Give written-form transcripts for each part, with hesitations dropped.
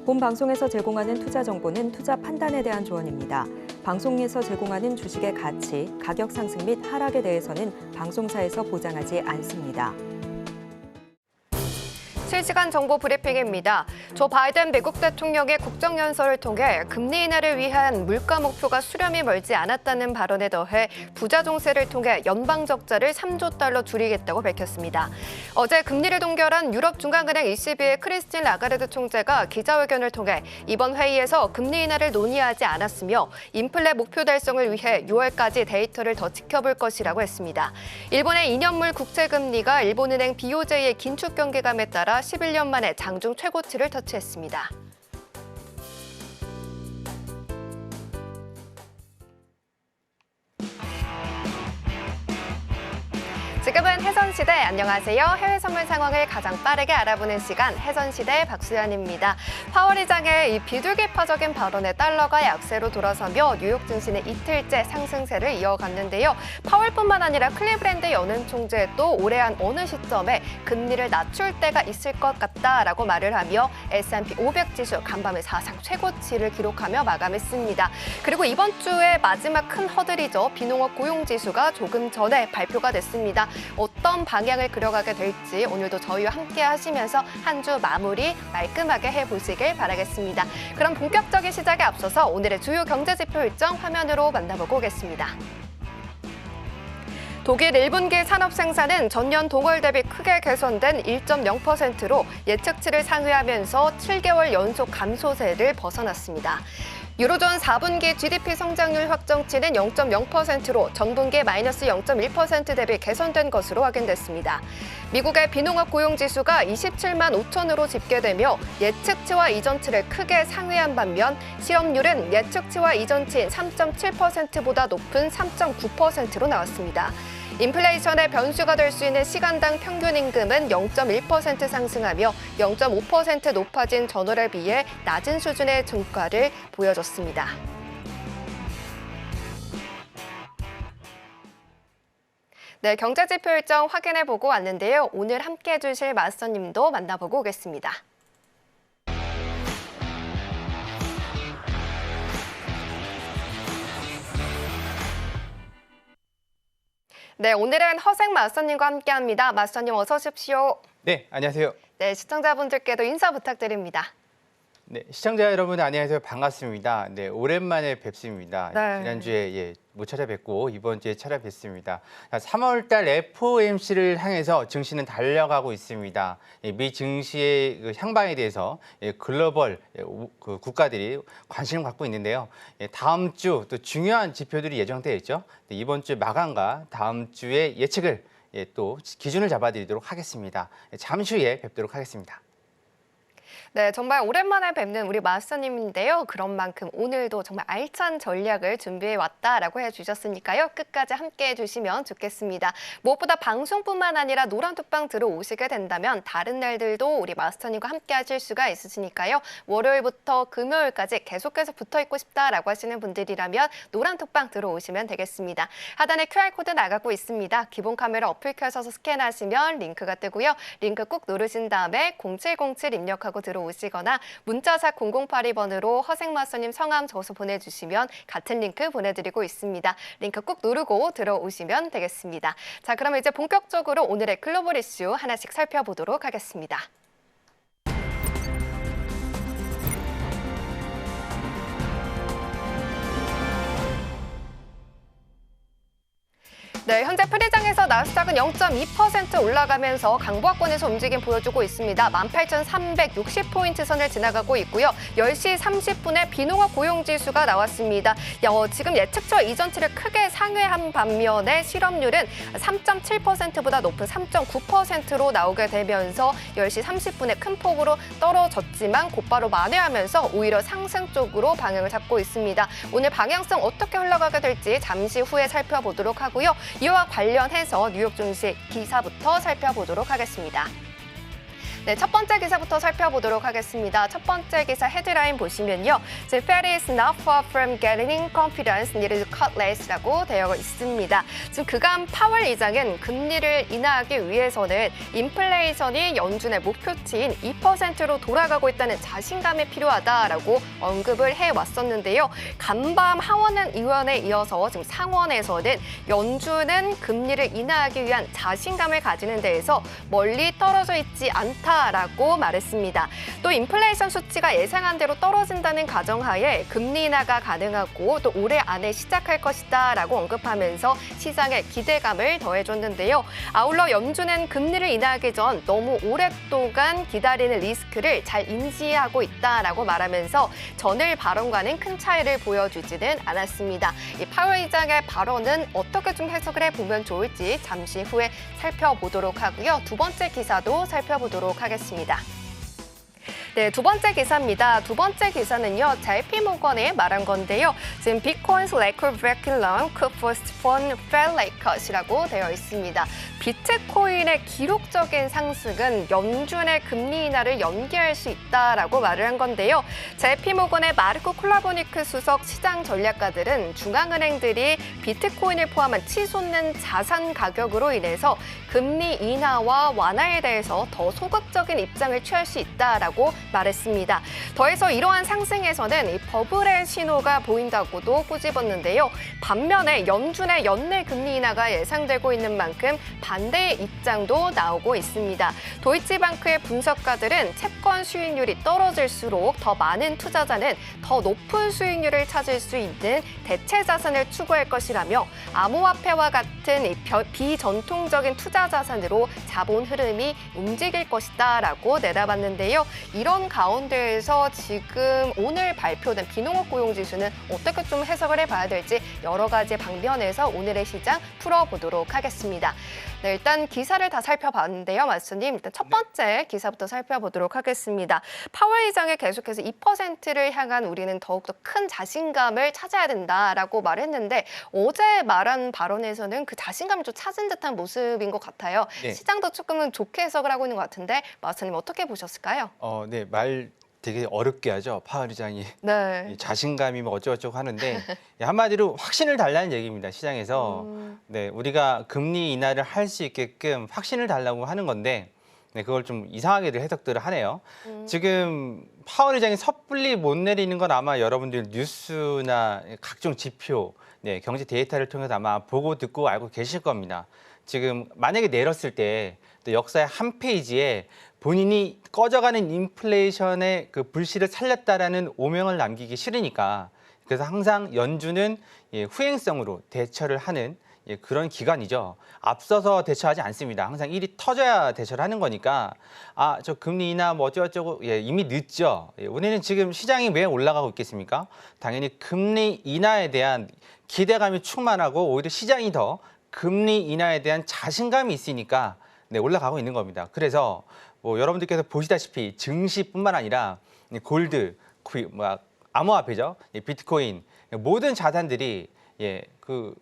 본 방송에서 제공하는 투자 정보는 투자 판단에 대한 조언입니다. 방송에서 제공하는 주식의 가치, 가격 상승 및 하락에 대해서는 방송사에서 보장하지 않습니다. 실시간 정보 브리핑입니다. 조 바이든 미국 대통령의 국정연설을 통해 금리 인하를 위한 물가 목표가 수렴이 멀지 않았다는 발언에 더해 부자 종세를 통해 연방 적자를 3조 달러 줄이겠다고 밝혔습니다. 어제 금리를 동결한 유럽 중앙은행 ECB의 크리스틴 라가르드 총재가 기자회견을 통해 이번 회의에서 금리 인하를 논의하지 않았으며 인플레 목표 달성을 위해 6월까지 데이터를 더 지켜볼 것이라고 했습니다. 일본의 2년물 국채금리가 일본은행 BOJ의 긴축 경계감에 따라 11년 만에 장중 최고치를 터치했습니다. 지금은 해선시대, 안녕하세요. 해외 선물 상황을 가장 빠르게 알아보는 시간, 해선시대 박수연입니다. 파월 의장의 이 비둘기파적인 발언에 달러가 약세로 돌아서며 뉴욕 증시는 이틀째 상승세를 이어갔는데요. 파월뿐만 아니라 클리브랜드 연은 총재도 올해 한 어느 시점에 금리를 낮출 때가 있을 것 같다라고 말을 하며 S&P 500 지수 간밤에 사상 최고치를 기록하며 마감했습니다. 그리고 이번 주에 마지막 큰 허들이죠. 비농업 고용지수가 조금 전에 발표가 됐습니다. 어떤 방향을 그려가게 될지 오늘도 저희와 함께 하시면서 한 주 마무리 말끔하게 해보시길 바라겠습니다. 그럼 본격적인 시작에 앞서서 오늘의 주요 경제지표 일정 화면으로 만나보고 오겠습니다. 독일 1분기 산업 생산은 전년 동월 대비 크게 개선된 1.0%로 예측치를 상회하면서 7개월 연속 감소세를 벗어났습니다. 유로존 4분기 GDP 성장률 확정치는 0.0%로 전분기 마이너스 0.1% 대비 개선된 것으로 확인됐습니다. 미국의 비농업 고용지수가 27만 5천으로 집계되며 예측치와 이전치를 크게 상회한 반면 실업률은 예측치와 이전치인 3.7%보다 높은 3.9%로 나왔습니다. 인플레이션의 변수가 될 수 있는 시간당 평균 임금은 0.1% 상승하며 0.5% 높아진 전월에 비해 낮은 수준의 증가를 보여줬습니다. 네, 경제지표 일정 확인해보고 왔는데요. 오늘 함께해 주실 마스터님도 만나보고 오겠습니다. 네, 오늘은 허생 마스터님과 함께합니다. 마스터님 어서 오십시오. 네, 안녕하세요. 네, 시청자분들께도 인사 부탁드립니다. 네, 시청자 여러분 안녕하세요. 반갑습니다. 네, 오랜만에 뵙습니다. 네. 지난주에 못 찾아뵙고 이번 주에 찾아뵙습니다. 3월 달 FOMC를 향해서 증시는 달려가고 있습니다. 미 증시의 그 향방에 대해서 글로벌 국가들이 관심을 갖고 있는데요. 다음 주 또 중요한 지표들이 예정되어 있죠. 이번 주 마감과 다음 주의 예측을 또 기준을 잡아드리도록 하겠습니다. 잠시 후에 뵙도록 하겠습니다. 네, 정말 오랜만에 뵙는 우리 마스터님인데요. 그런 만큼 오늘도 정말 알찬 전략을 준비해 왔다라고 해주셨으니까요. 끝까지 함께해 주시면 좋겠습니다. 무엇보다 방송뿐만 아니라 노란톡방 들어오시게 된다면 다른 날들도 우리 마스터님과 함께 하실 수가 있으시니까요. 월요일부터 금요일까지 계속해서 붙어있고 싶다라고 하시는 분들이라면 노란톡방 들어오시면 되겠습니다. 하단에 QR코드 나가고 있습니다. 기본 카메라 어플 켜셔서 스캔하시면 링크가 뜨고요. 링크 꾹 누르신 다음에 0707 입력하고 들어오시거나 문자샵 0082번으로 허생 마스터님 성함 적어서 보내주시면 같은 링크 보내드리고 있습니다. 링크 꾹 누르고 들어오시면 되겠습니다. 자, 그럼 이제 본격적으로 오늘의 글로벌 이슈 하나씩 살펴보도록 하겠습니다. 네, 현재 프리장에서 나스닥은 0.2% 올라가면서 강보합권에서 움직임 보여주고 있습니다. 18,360포인트 선을 지나가고 있고요. 10시 30분에 비농업 고용지수가 나왔습니다. 지금 예측치와 이전치를 크게 상회한 반면에 실업률은 3.7%보다 높은 3.9%로 나오게 되면서 10시 30분에 큰 폭으로 떨어졌지만 곧바로 만회하면서 오히려 상승 쪽으로 방향을 잡고 있습니다. 오늘 방향성 어떻게 흘러가게 될지 잠시 후에 살펴보도록 하고요. 이와 관련해서 뉴욕 증시 기사부터 살펴보도록 하겠습니다. 네, 첫 번째 기사부터 살펴보도록 하겠습니다. 첫 번째 기사 헤드라인 보시면요. The Fed is not far from gaining confidence needed to cut rate라고 되어 있습니다. 지금 그간 파월 의장은 금리를 인하하기 위해서는 인플레이션이 연준의 목표치인 2%로 돌아가고 있다는 자신감이 필요하다라고 언급을 해왔었는데요. 간밤 하원 의원에 이어서 지금 상원에서는 연준은 금리를 인하하기 위한 자신감을 가지는 데에서 멀리 떨어져 있지 않다라고 말했습니다. 또 인플레이션 수치가 예상한 대로 떨어진다는 가정하에 금리 인하가 가능하고 또 올해 안에 시작할 것이다라고 언급하면서 시장에 기대감을 더해줬는데요. 아울러 연준은 금리를 인하하기 전 너무 오랫동안 기다리는 리스크를 잘 인지하고 있다라고 말하면서 전일 발언과는 큰 차이를 보여주지는 않았습니다. 이 파월 의장의 발언은 어떻게 좀 해석을 해보면 좋을지 잠시 후에 살펴보도록 하고요. 두 번째 기사도 살펴보도록 하겠습니다. 네, 두 번째 기사입니다. 두 번째 기사는요, JP 모건이 말한 건데요. 지금 Bitcoin's record-breaking run could postpone Fed rate cut이라고 되어 있습니다. 비트코인의 기록적인 상승은 연준의 금리 인하를 연기할 수 있다라고 말을 한 건데요. JP 모건의 마르코 콜라보니크 수석 시장 전략가들은 중앙은행들이 비트코인을 포함한 치솟는 자산 가격으로 인해서 금리 인하와 완화에 대해서 더 소극적인 입장을 취할 수 있다라고 말했습니다. 더해서 이러한 상승에서는 이 버블의 신호가 보인다고도 꼬집었는데요. 반면에 연준의 연내 금리 인하가 예상되고 있는 만큼 반대의 입장도 나오고 있습니다. 도이치방크의 분석가들은 채권 수익률이 떨어질수록 더 많은 투자자는 더 높은 수익률을 찾을 수 있는 대체 자산을 추구할 것이라며 암호화폐와 같은 이 비전통적인 투자 자산으로 자본 흐름이 움직일 것이다라고 내다봤는데요. 이런 가운데에서 지금 오늘 발표된 비농업 고용지수는 어떻게 좀 해석을 해봐야 될지 여러 가지 방면에서 오늘의 시장 풀어보도록 하겠습니다. 네, 일단 기사를 다 살펴봤는데요, 마스터님. 일단 첫 번째 기사부터 살펴보도록 하겠습니다. 파월 의장이 계속해서 2%를 향한 우리는 더욱더 큰 자신감을 찾아야 된다라고 말했는데 어제 말한 발언에서는 그 자신감을 좀 찾은 듯한 모습인 것 같아요. 네. 시장도 조금은 좋게 해석을 하고 있는 것 같은데 마스터님 어떻게 보셨을까요? 네, 말 되게 어렵게 하죠. 파월 의장이 네. 자신감이 뭐 어쩌고저쩌고 하는데 한마디로 확신을 달라는 얘기입니다. 시장에서 네, 우리가 금리 인하를 할 수 있게끔 확신을 달라고 하는 건데 네, 그걸 좀 이상하게들 해석들을 하네요. 지금 파월 의장이 섣불리 못 내리는 건 아마 여러분들 뉴스나 각종 지표, 네, 경제 데이터를 통해서 아마 보고 듣고 알고 계실 겁니다. 지금 만약에 내렸을 때 또 역사의 한 페이지에 본인이 꺼져가는 인플레이션의 그 불씨를 살렸다라는 오명을 남기기 싫으니까 그래서 항상 연준은 후행성으로 대처를 하는 그런 기관이죠. 앞서서 대처하지 않습니다. 항상 일이 터져야 대처를 하는 거니까 저 금리 인하 뭐 어쩌고저쩌고 이미 늦죠. 우리는 지금 시장이 왜 올라가고 있겠습니까? 당연히 금리 인하에 대한 기대감이 충만하고 오히려 시장이 더 금리 인하에 대한 자신감이 있으니까 네, 올라가고 있는 겁니다. 그래서 뭐 여러분들께서 보시다시피 증시뿐만 아니라 골드, 암호화폐죠, 비트코인 모든 자산들이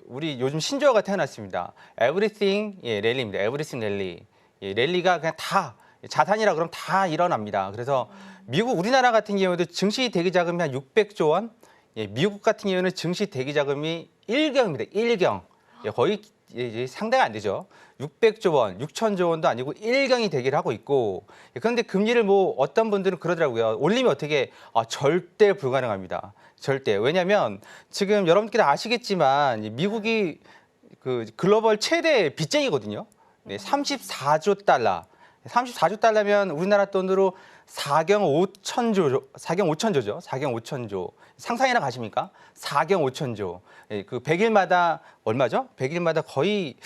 우리 요즘 신조어가 태어났습니다. Everything 랠리입니다. Everything 랠리. 랠리가 그냥 다 자산이라 그러면 다 일어납니다. 그래서 미국, 우리나라 같은 경우도 증시 대기 자금이 한 600조 원, 미국 같은 경우는 증시 대기 자금이 1경입니다. 1경. 거의 상대가 안 되죠. 600조 원, 6천조 원도 아니고 1경이 대기를 하고 있고 그런데 금리를 뭐 어떤 분들은 그러더라고요. 올리면 어떻게? 절대 불가능합니다. 절대. 왜냐하면 지금 여러분께서 아시겠지만 미국이 그 글로벌 최대 빚쟁이거든요. 네, 34조 달러. 34조 달러면 우리나라 돈으로 4경 5천조죠. 4경 5천조. 상상이나 가십니까? 4경 5천조. 그 100일마다 얼마죠? 100일마다 거의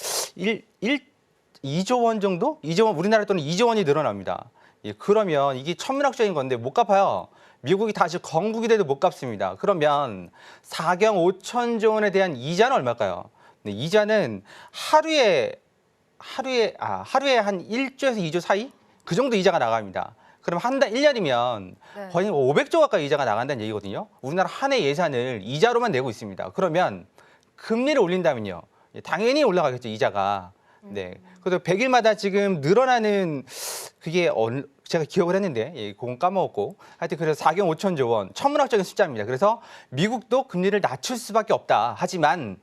2조 원 정도? 2조 원, 우리나라 돈은 2조 원이 늘어납니다. 그러면 이게 천문학적인 건데 못 갚아요. 미국이 다시 건국이 돼도 못 갚습니다. 그러면 4경 5천조 원에 대한 이자는 얼마일까요? 네, 이자는 하루에 한 1조에서 2조 사이? 그 정도 이자가 나갑니다. 그럼 한 달 1년이면 거의 500조 가까이 이자가 나간다는 얘기거든요. 우리나라 한 해 예산을 이자로만 내고 있습니다. 그러면 금리를 올린다면요. 당연히 올라가겠죠, 이자가. 네. 그래서 100일마다 지금 늘어나는 그게 제가 기억을 했는데 그건 까먹었고 하여튼 그래서 4경 5천조 원 천문학적인 숫자입니다. 그래서 미국도 금리를 낮출 수밖에 없다. 하지만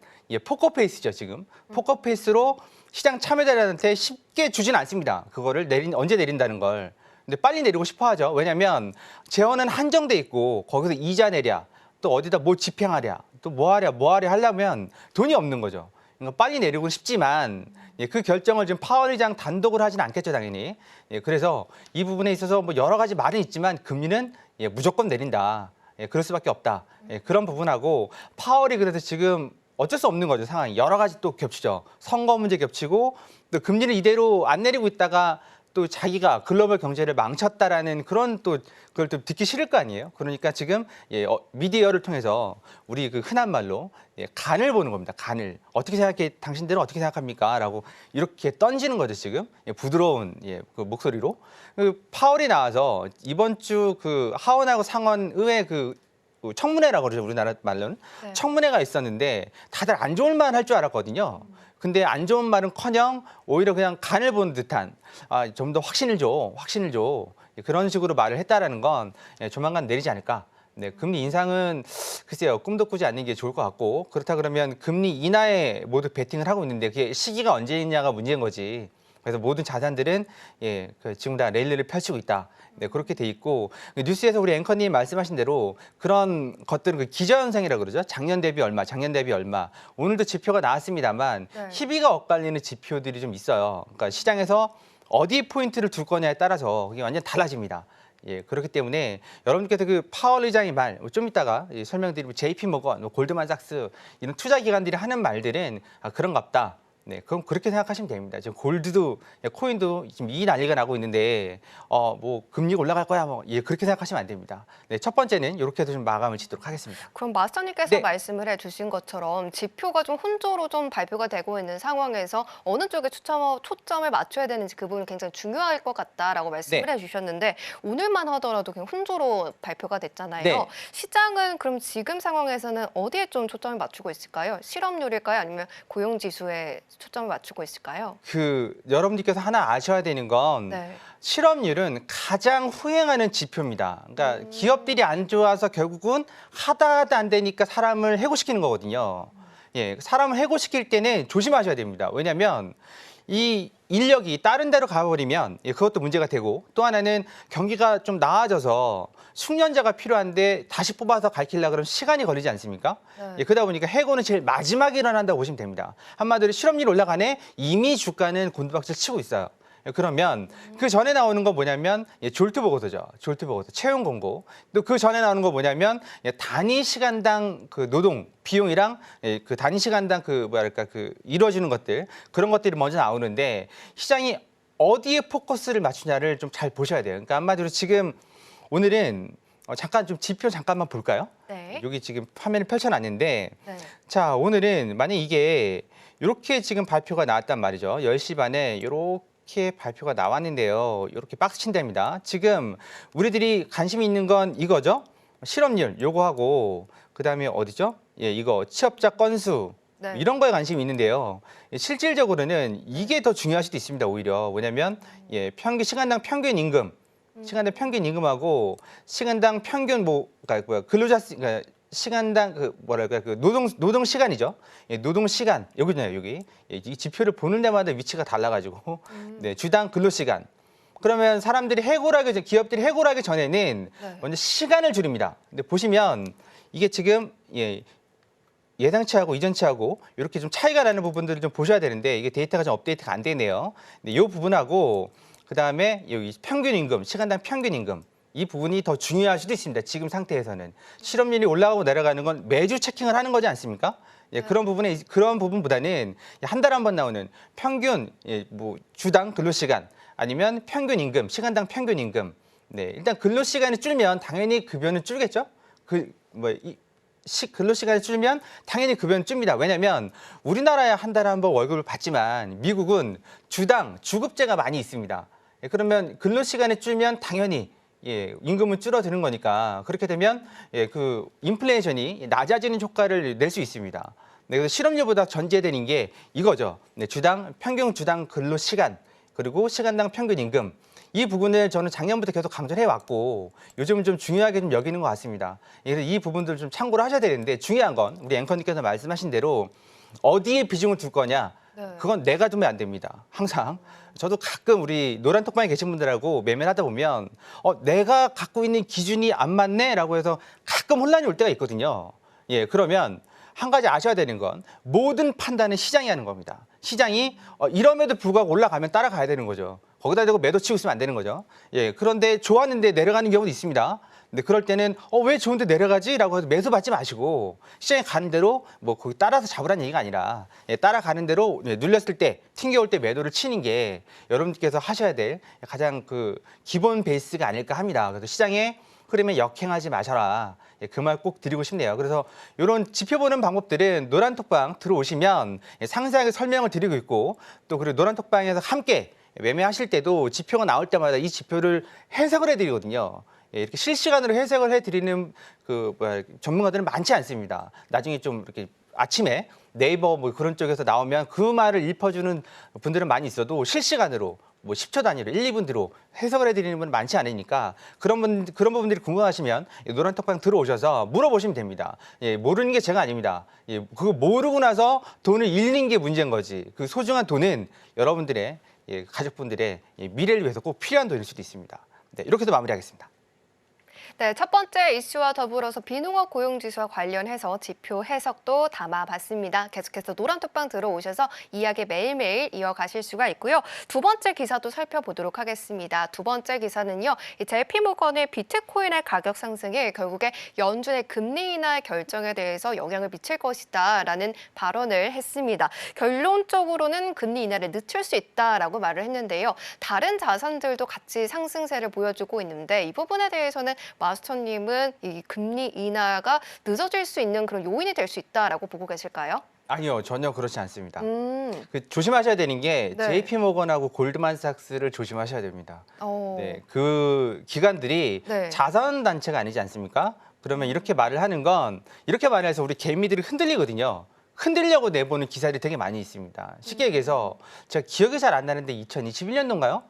포커페이스죠 지금. 포커페이스로 시장 참여자들한테 쉽게 주진 않습니다. 그거를 언제 내린다는 걸. 근데 빨리 내리고 싶어 하죠. 왜냐하면 재원은 한정돼 있고 거기서 이자 내랴 또 어디다 뭐 집행하랴 또 뭐 하랴 하려면 돈이 없는 거죠. 그러니까 빨리 내리고 싶지만 그 결정을 지금 파월 의장 단독으로 하진 않겠죠 당연히. 그래서 이 부분에 있어서 뭐 여러 가지 말은 있지만 금리는 무조건 내린다. 그럴 수밖에 없다. 그런 부분하고 파월이 그래서 지금 어쩔 수 없는 거죠 상황이. 여러 가지 또 겹치죠. 선거 문제 겹치고 또 금리를 이대로 안 내리고 있다가 또 자기가 글로벌 경제를 망쳤다라는 그런 또 그걸 또 듣기 싫을 거 아니에요. 그러니까 지금 미디어를 통해서 우리 그 흔한 말로 간을 보는 겁니다. 간을 어떻게 생각해? 당신들은 어떻게 생각합니까?라고 이렇게 던지는 거죠 지금. 부드러운 그 목소리로. 그 파월이 나와서 이번 주 그 하원하고 상원 의회 그 청문회라고 그러죠 우리나라 말로는. 네. 청문회가 있었는데 다들 안 좋은 말 할 줄 알았거든요. 근데 안 좋은 말은커녕 오히려 그냥 간을 보는 듯한 좀 더 확신을 줘 그런 식으로 말을 했다라는 건 조만간 내리지 않을까. 네, 금리 인상은 글쎄요 꿈도 꾸지 않는 게 좋을 것 같고 그렇다 그러면 금리 인하에 모두 베팅을 하고 있는데 그게 시기가 언제냐가 문제인 거지. 그래서 모든 자산들은 지금 다 레일리를 펼치고 있다. 네, 그렇게 돼 있고 뉴스에서 우리 앵커님 말씀하신 대로 그런 것들은 그 기저현상이라고 그러죠. 작년 대비 얼마. 오늘도 지표가 나왔습니다만 네. 희비가 엇갈리는 지표들이 좀 있어요. 그러니까 시장에서 어디 포인트를 둘 거냐에 따라서 그게 완전 달라집니다. 그렇기 때문에 여러분께서 그 파월 의장의 말 좀 이따가 설명드리고 JP 모건, 골드만삭스 이런 투자 기관들이 하는 말들은 그런갑다. 네, 그럼 그렇게 생각하시면 됩니다. 지금 골드도 코인도 지금 이 난리가 나고 있는데 뭐 금리가 올라갈 거야 그렇게 생각하시면 안 됩니다. 네, 첫 번째는 이렇게 해서 좀 마감을 짓도록 하겠습니다. 그럼 마스터님께서 네. 말씀을 해주신 것처럼 지표가 좀 혼조로 좀 발표가 되고 있는 상황에서 어느 쪽에 초점을 맞춰야 되는지 그 부분이 굉장히 중요할 것 같다라고 말씀을 네. 해주셨는데 오늘만 하더라도 그냥 혼조로 발표가 됐잖아요. 네. 시장은 그럼 지금 상황에서는 어디에 좀 초점을 맞추고 있을까요? 실업률일까요? 아니면 고용지수에 초점을 맞추고 있을까요? 여러분들께서 하나 아셔야 되는 건 네. 실업률은 가장 후행하는 지표입니다. 그러니까 기업들이 안 좋아서 결국은 하다 안 되니까 사람을 해고시키는 거거든요. 사람을 해고시킬 때는 조심하셔야 됩니다. 왜냐하면 이 인력이 다른 데로 가버리면 그것도 문제가 되고 또 하나는 경기가 좀 나아져서 숙련자가 필요한데 다시 뽑아서 가르치려고 그러면 시간이 걸리지 않습니까? 네. 그러다 보니까 해고는 제일 마지막에 일어난다고 보시면 됩니다. 한마디로 실업률이 올라가네 이미 주가는 곤두박질 치고 있어요. 그러면 그 전에 나오는 거 뭐냐면 졸트 보고서죠. 졸트 보고서, 채용 공고. 또 그 전에 나오는 거 뭐냐면 단위 시간당 그 노동 비용이랑 그 단위 시간당 그 이루어지는 것들 그런 것들이 먼저 나오는데 시장이 어디에 포커스를 맞추냐를 좀 잘 보셔야 돼요. 그러니까 한마디로 지금 오늘은 잠깐 좀 지표 잠깐만 볼까요? 네. 여기 지금 화면을 펼쳐놨는데 네. 자 오늘은 만약 이게 이렇게 지금 발표가 나왔단 말이죠. 10시 반에 이렇게 발표가 나왔는데요. 이렇게 박스 친답니다. 지금 우리들이 관심이 있는 건 이거죠. 실업률 요거하고 그다음에 어디죠? 이거 취업자 건수 네. 이런 거에 관심이 있는데요. 실질적으로는 이게 더 중요할 수도 있습니다. 오히려 뭐냐면 시간당 평균 임금 시간당 평균 임금하고 시간당 평균 근로자 시간당 노동 시간이죠. 노동 시간 여기잖아요. 여기 이 지표를 보는 데마다 위치가 달라가지고 주당 근로 시간. 그러면 사람들이 기업들이 해고하기 전에는 네. 먼저 시간을 줄입니다. 근데 보시면 이게 지금 예상치하고 이전치하고 이렇게 좀 차이가 나는 부분들을 좀 보셔야 되는데 이게 데이터가 좀 업데이트가 안 되네요. 이 부분하고 그다음에 여기 평균 임금, 시간당 평균 임금 이 부분이 더 중요할 수도 있습니다. 지금 상태에서는 실업률이 올라가고 내려가는 건 매주 체킹을 하는 거지 않습니까? 그런 부분보다는 한 달에 한 번 나오는 평균 주당 근로 시간 아니면 평균 임금, 시간당 평균 임금. 일단 근로 시간이 줄면 당연히 급여는 줄겠죠? 근로 시간이 줄면 당연히 급여는 줍니다. 왜냐하면 우리나라야 한 달에 한 번 월급을 받지만 미국은 주급제가 많이 있습니다. 그러면 근로 시간이 줄면 당연히 임금은 줄어드는 거니까 그렇게 되면 그 인플레이션이 낮아지는 효과를 낼 수 있습니다. 그래서 실업률보다 전제되는 게 이거죠. 평균 주당 근로 시간 그리고 시간당 평균 임금 이 부분을 저는 작년부터 계속 강조를 해왔고 요즘은 좀 중요하게 좀 여기는 것 같습니다. 그래서 이 부분들을 좀 참고를 하셔야 되는데 중요한 건 우리 앵커님께서 말씀하신 대로 어디에 비중을 둘 거냐 그건 내가 두면 안 됩니다. 항상. 저도 가끔 우리 노란 톡방에 계신 분들하고 매매를 하다 보면 내가 갖고 있는 기준이 안 맞네라고 해서 가끔 혼란이 올 때가 있거든요. 예, 그러면 한 가지 아셔야 되는 건 모든 판단은 시장이 하는 겁니다. 시장이 이럼에도 불구하고 올라가면 따라가야 되는 거죠. 거기다 대고 매도 치고 있으면 안 되는 거죠. 예, 그런데 좋았는데 내려가는 경우도 있습니다. 근데 그럴 때는 왜 좋은데 내려가지라고 해서 매수 받지 마시고 시장에 가는 대로 뭐 거기 따라서 잡으라는 얘기가 아니라 따라가는 대로 눌렸을 때 튕겨올 때 매도를 치는 게 여러분께서 하셔야 될 가장 그 기본 베이스가 아닐까 합니다. 그래서 시장에 흐름에 역행하지 마셔라. 그 말 꼭 드리고 싶네요. 그래서 이런 지표보는 방법들은 노란톡방 들어오시면 상세하게 설명을 드리고 있고 또 그리고 노란톡방에서 함께 매매하실 때도 지표가 나올 때마다 이 지표를 해석을 해드리거든요. 이렇게 실시간으로 해석을 해드리는 전문가들은 많지 않습니다. 나중에 좀 이렇게 아침에 네이버 뭐 그런 쪽에서 나오면 그 말을 읊어주는 분들은 많이 있어도 실시간으로 뭐 10초 단위로 1, 2분대로 해석을 해드리는 분은 많지 않으니까 그런 부분들이 궁금하시면 노란톡방 들어오셔서 물어보시면 됩니다. 예, 모르는 게 제가 아닙니다. 예, 그거 모르고 나서 돈을 잃는 게 문제인 거지. 그 소중한 돈은 여러분들의 가족분들의 미래를 위해서 꼭 필요한 돈일 수도 있습니다. 네, 이렇게 해서 마무리하겠습니다. 네, 첫 번째 이슈와 더불어서 비농업 고용지수와 관련해서 지표 해석도 담아봤습니다. 계속해서 노란톡방 들어오셔서 이야기 매일매일 이어가실 수가 있고요. 두 번째 기사도 살펴보도록 하겠습니다. 두 번째 기사는요, 이 JP모건의 비트코인의 가격 상승이 결국에 연준의 금리 인하 결정에 대해서 영향을 미칠 것이다라는 발언을 했습니다. 결론적으로는 금리 인하를 늦출 수 있다라고 말을 했는데요. 다른 자산들도 같이 상승세를 보여주고 있는데 이 부분에 대해서는 마스터님은 이 금리 인하가 늦어질 수 있는 그런 요인이 될 수 있다라고 보고 계실까요? 아니요, 전혀 그렇지 않습니다. 조심하셔야 되는 게 네. JP모건하고 골드만삭스를 조심하셔야 됩니다. 어. 네, 그 기관들이 네. 자선 단체가 아니지 않습니까? 그러면 이렇게 말을 하는 건 이렇게 말해서 우리 개미들이 흔들리거든요. 흔들려고 내보는 기사들이 되게 많이 있습니다. 쉽게 얘기해서 제가 기억이 잘 안 나는데 2021년도인가요?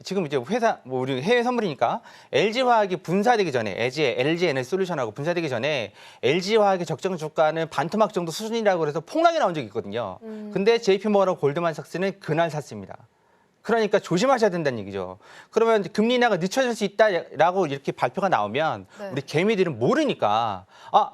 지금 이제 회사 우리 해외 선물이니까 LG화학이 분사되기 전에 LG에너지솔루션하고 분사되기 전에 LG화학의 적정 주가는 반토막 정도 수준이라고 해서 폭락이 나온 적이 있거든요. 근데 JP모건하고 골드만삭스는 그날 샀습니다. 그러니까 조심하셔야 된다는 얘기죠. 그러면 금리 인하가 늦춰질 수 있다라고 이렇게 발표가 나오면 네. 우리 개미들은 모르니까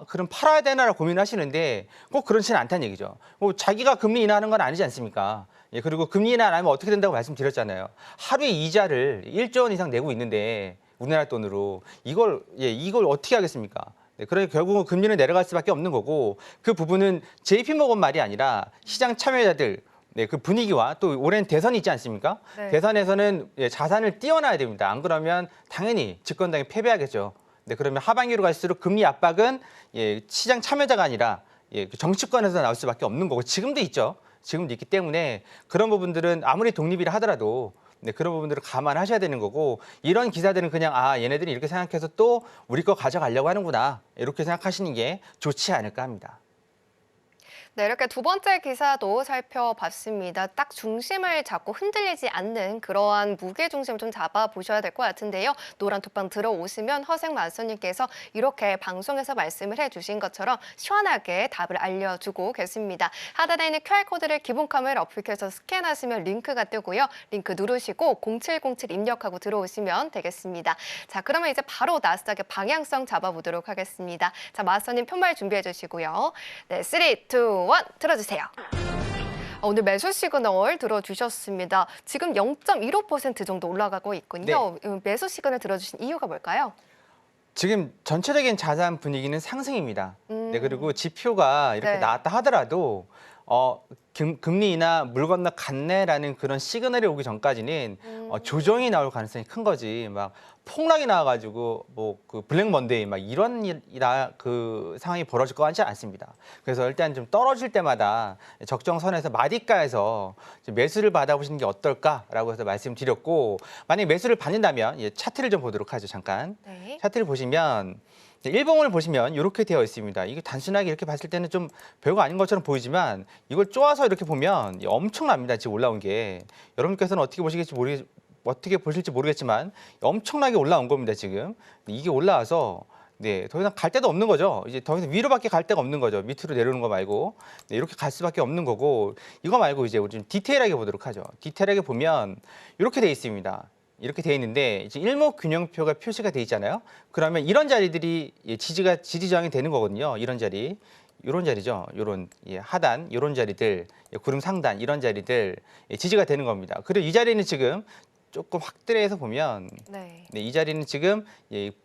그럼 팔아야 되나라고 고민하시는데 꼭 그렇지는 않다는 얘기죠. 자기가 금리 인하하는 건 아니지 않습니까? 예, 그리고 금리 인하 안 하면 어떻게 된다고 말씀드렸잖아요. 하루에 이자를 1조 원 이상 내고 있는데 우리나라 돈으로 이걸 어떻게 하겠습니까? 네, 그러니까 결국은 금리는 내려갈 수밖에 없는 거고 그 부분은 JP모건 말이 아니라 시장 참여자들 그 분위기와 또 올해는 대선이 있지 않습니까? 네. 대선에서는 자산을 띄워놔야 됩니다. 안 그러면 당연히 집권당이 패배하겠죠. 네, 그러면 하반기로 갈수록 금리 압박은 시장 참여자가 아니라 그 정치권에서 나올 수밖에 없는 거고 지금도 있죠. 지금도 있기 때문에 그런 부분들은 아무리 독립이라 하더라도 그런 부분들을 감안하셔야 되는 거고 이런 기사들은 그냥 얘네들이 이렇게 생각해서 또 우리 거 가져가려고 하는구나 이렇게 생각하시는 게 좋지 않을까 합니다. 네, 이렇게 두 번째 기사도 살펴봤습니다. 딱 중심을 잡고 흔들리지 않는 그러한 무게 중심을 좀 잡아보셔야 될 것 같은데요. 노란톡방 들어오시면 허생 마스터님께서 이렇게 방송에서 말씀을 해주신 것처럼 시원하게 답을 알려주고 계십니다. 하단에 있는 QR코드를 기본 카메라 어플에서 스캔하시면 링크가 뜨고요. 링크 누르시고 0707 입력하고 들어오시면 되겠습니다. 자, 그러면 이제 바로 나스닥의 방향성 잡아보도록 하겠습니다. 자, 마스터님 편말 준비해 주시고요. 네, 3, 2, 1 들어주세요. 오늘 매수 시그널 들어주셨습니다. 지금 0.15% 정도 올라가고 있군요. 매수 시그널 들어주신 이유가 뭘까요? 지금 전체적인 자산 분위기는 상승입니다. 네, 그리고 지표가 이렇게 네. 나왔다 하더라도 금리 인하 물 건너 갔네라는 그런 시그널이 오기 전까지는 조정이 나올 가능성이 큰 거지. 막 폭락이 나와가지고 그 블랙 먼데이 막 이런 그 상황이 벌어질 것 같지 않습니다. 그래서 일단 좀 떨어질 때마다 적정선에서 마디가에서 매수를 받아보시는 게 어떨까라고 해서 말씀드렸고 만약에 매수를 받는다면 차트를 좀 보도록 하죠. 잠깐. 네. 차트를 보시면 일봉을 보시면 이렇게 되어 있습니다. 이게 단순하게 이렇게 봤을 때는 좀 별거 아닌 것처럼 보이지만 이걸 쪼아서 이렇게 보면 엄청납니다. 지금 올라온 게. 여러분께서는 어떻게 보시겠지 어떻게 보실지 모르겠지만 엄청나게 올라온 겁니다, 지금. 이게 올라와서 네, 더 이상 갈 데도 없는 거죠. 이제 더 이상 위로밖에 갈 데가 없는 거죠. 밑으로 내려오는 거 말고. 네, 이렇게 갈 수밖에 없는 거고, 이거 말고 이제 우리 좀 디테일하게 보도록 하죠. 디테일하게 보면 이렇게 돼 있습니다. 이렇게 돼 있는데 이제 일목균형표가 표시가 돼 있잖아요. 그러면 이런 자리들이 지지 저항이 되는 거거든요. 이런 자리. 이런 자리죠. 이런 하단, 이런 자리들, 구름 상단 이런 자리들 지지가 되는 겁니다. 그리고 이 자리는 지금 조금 확대해서 보면 네. 네, 이 자리는 지금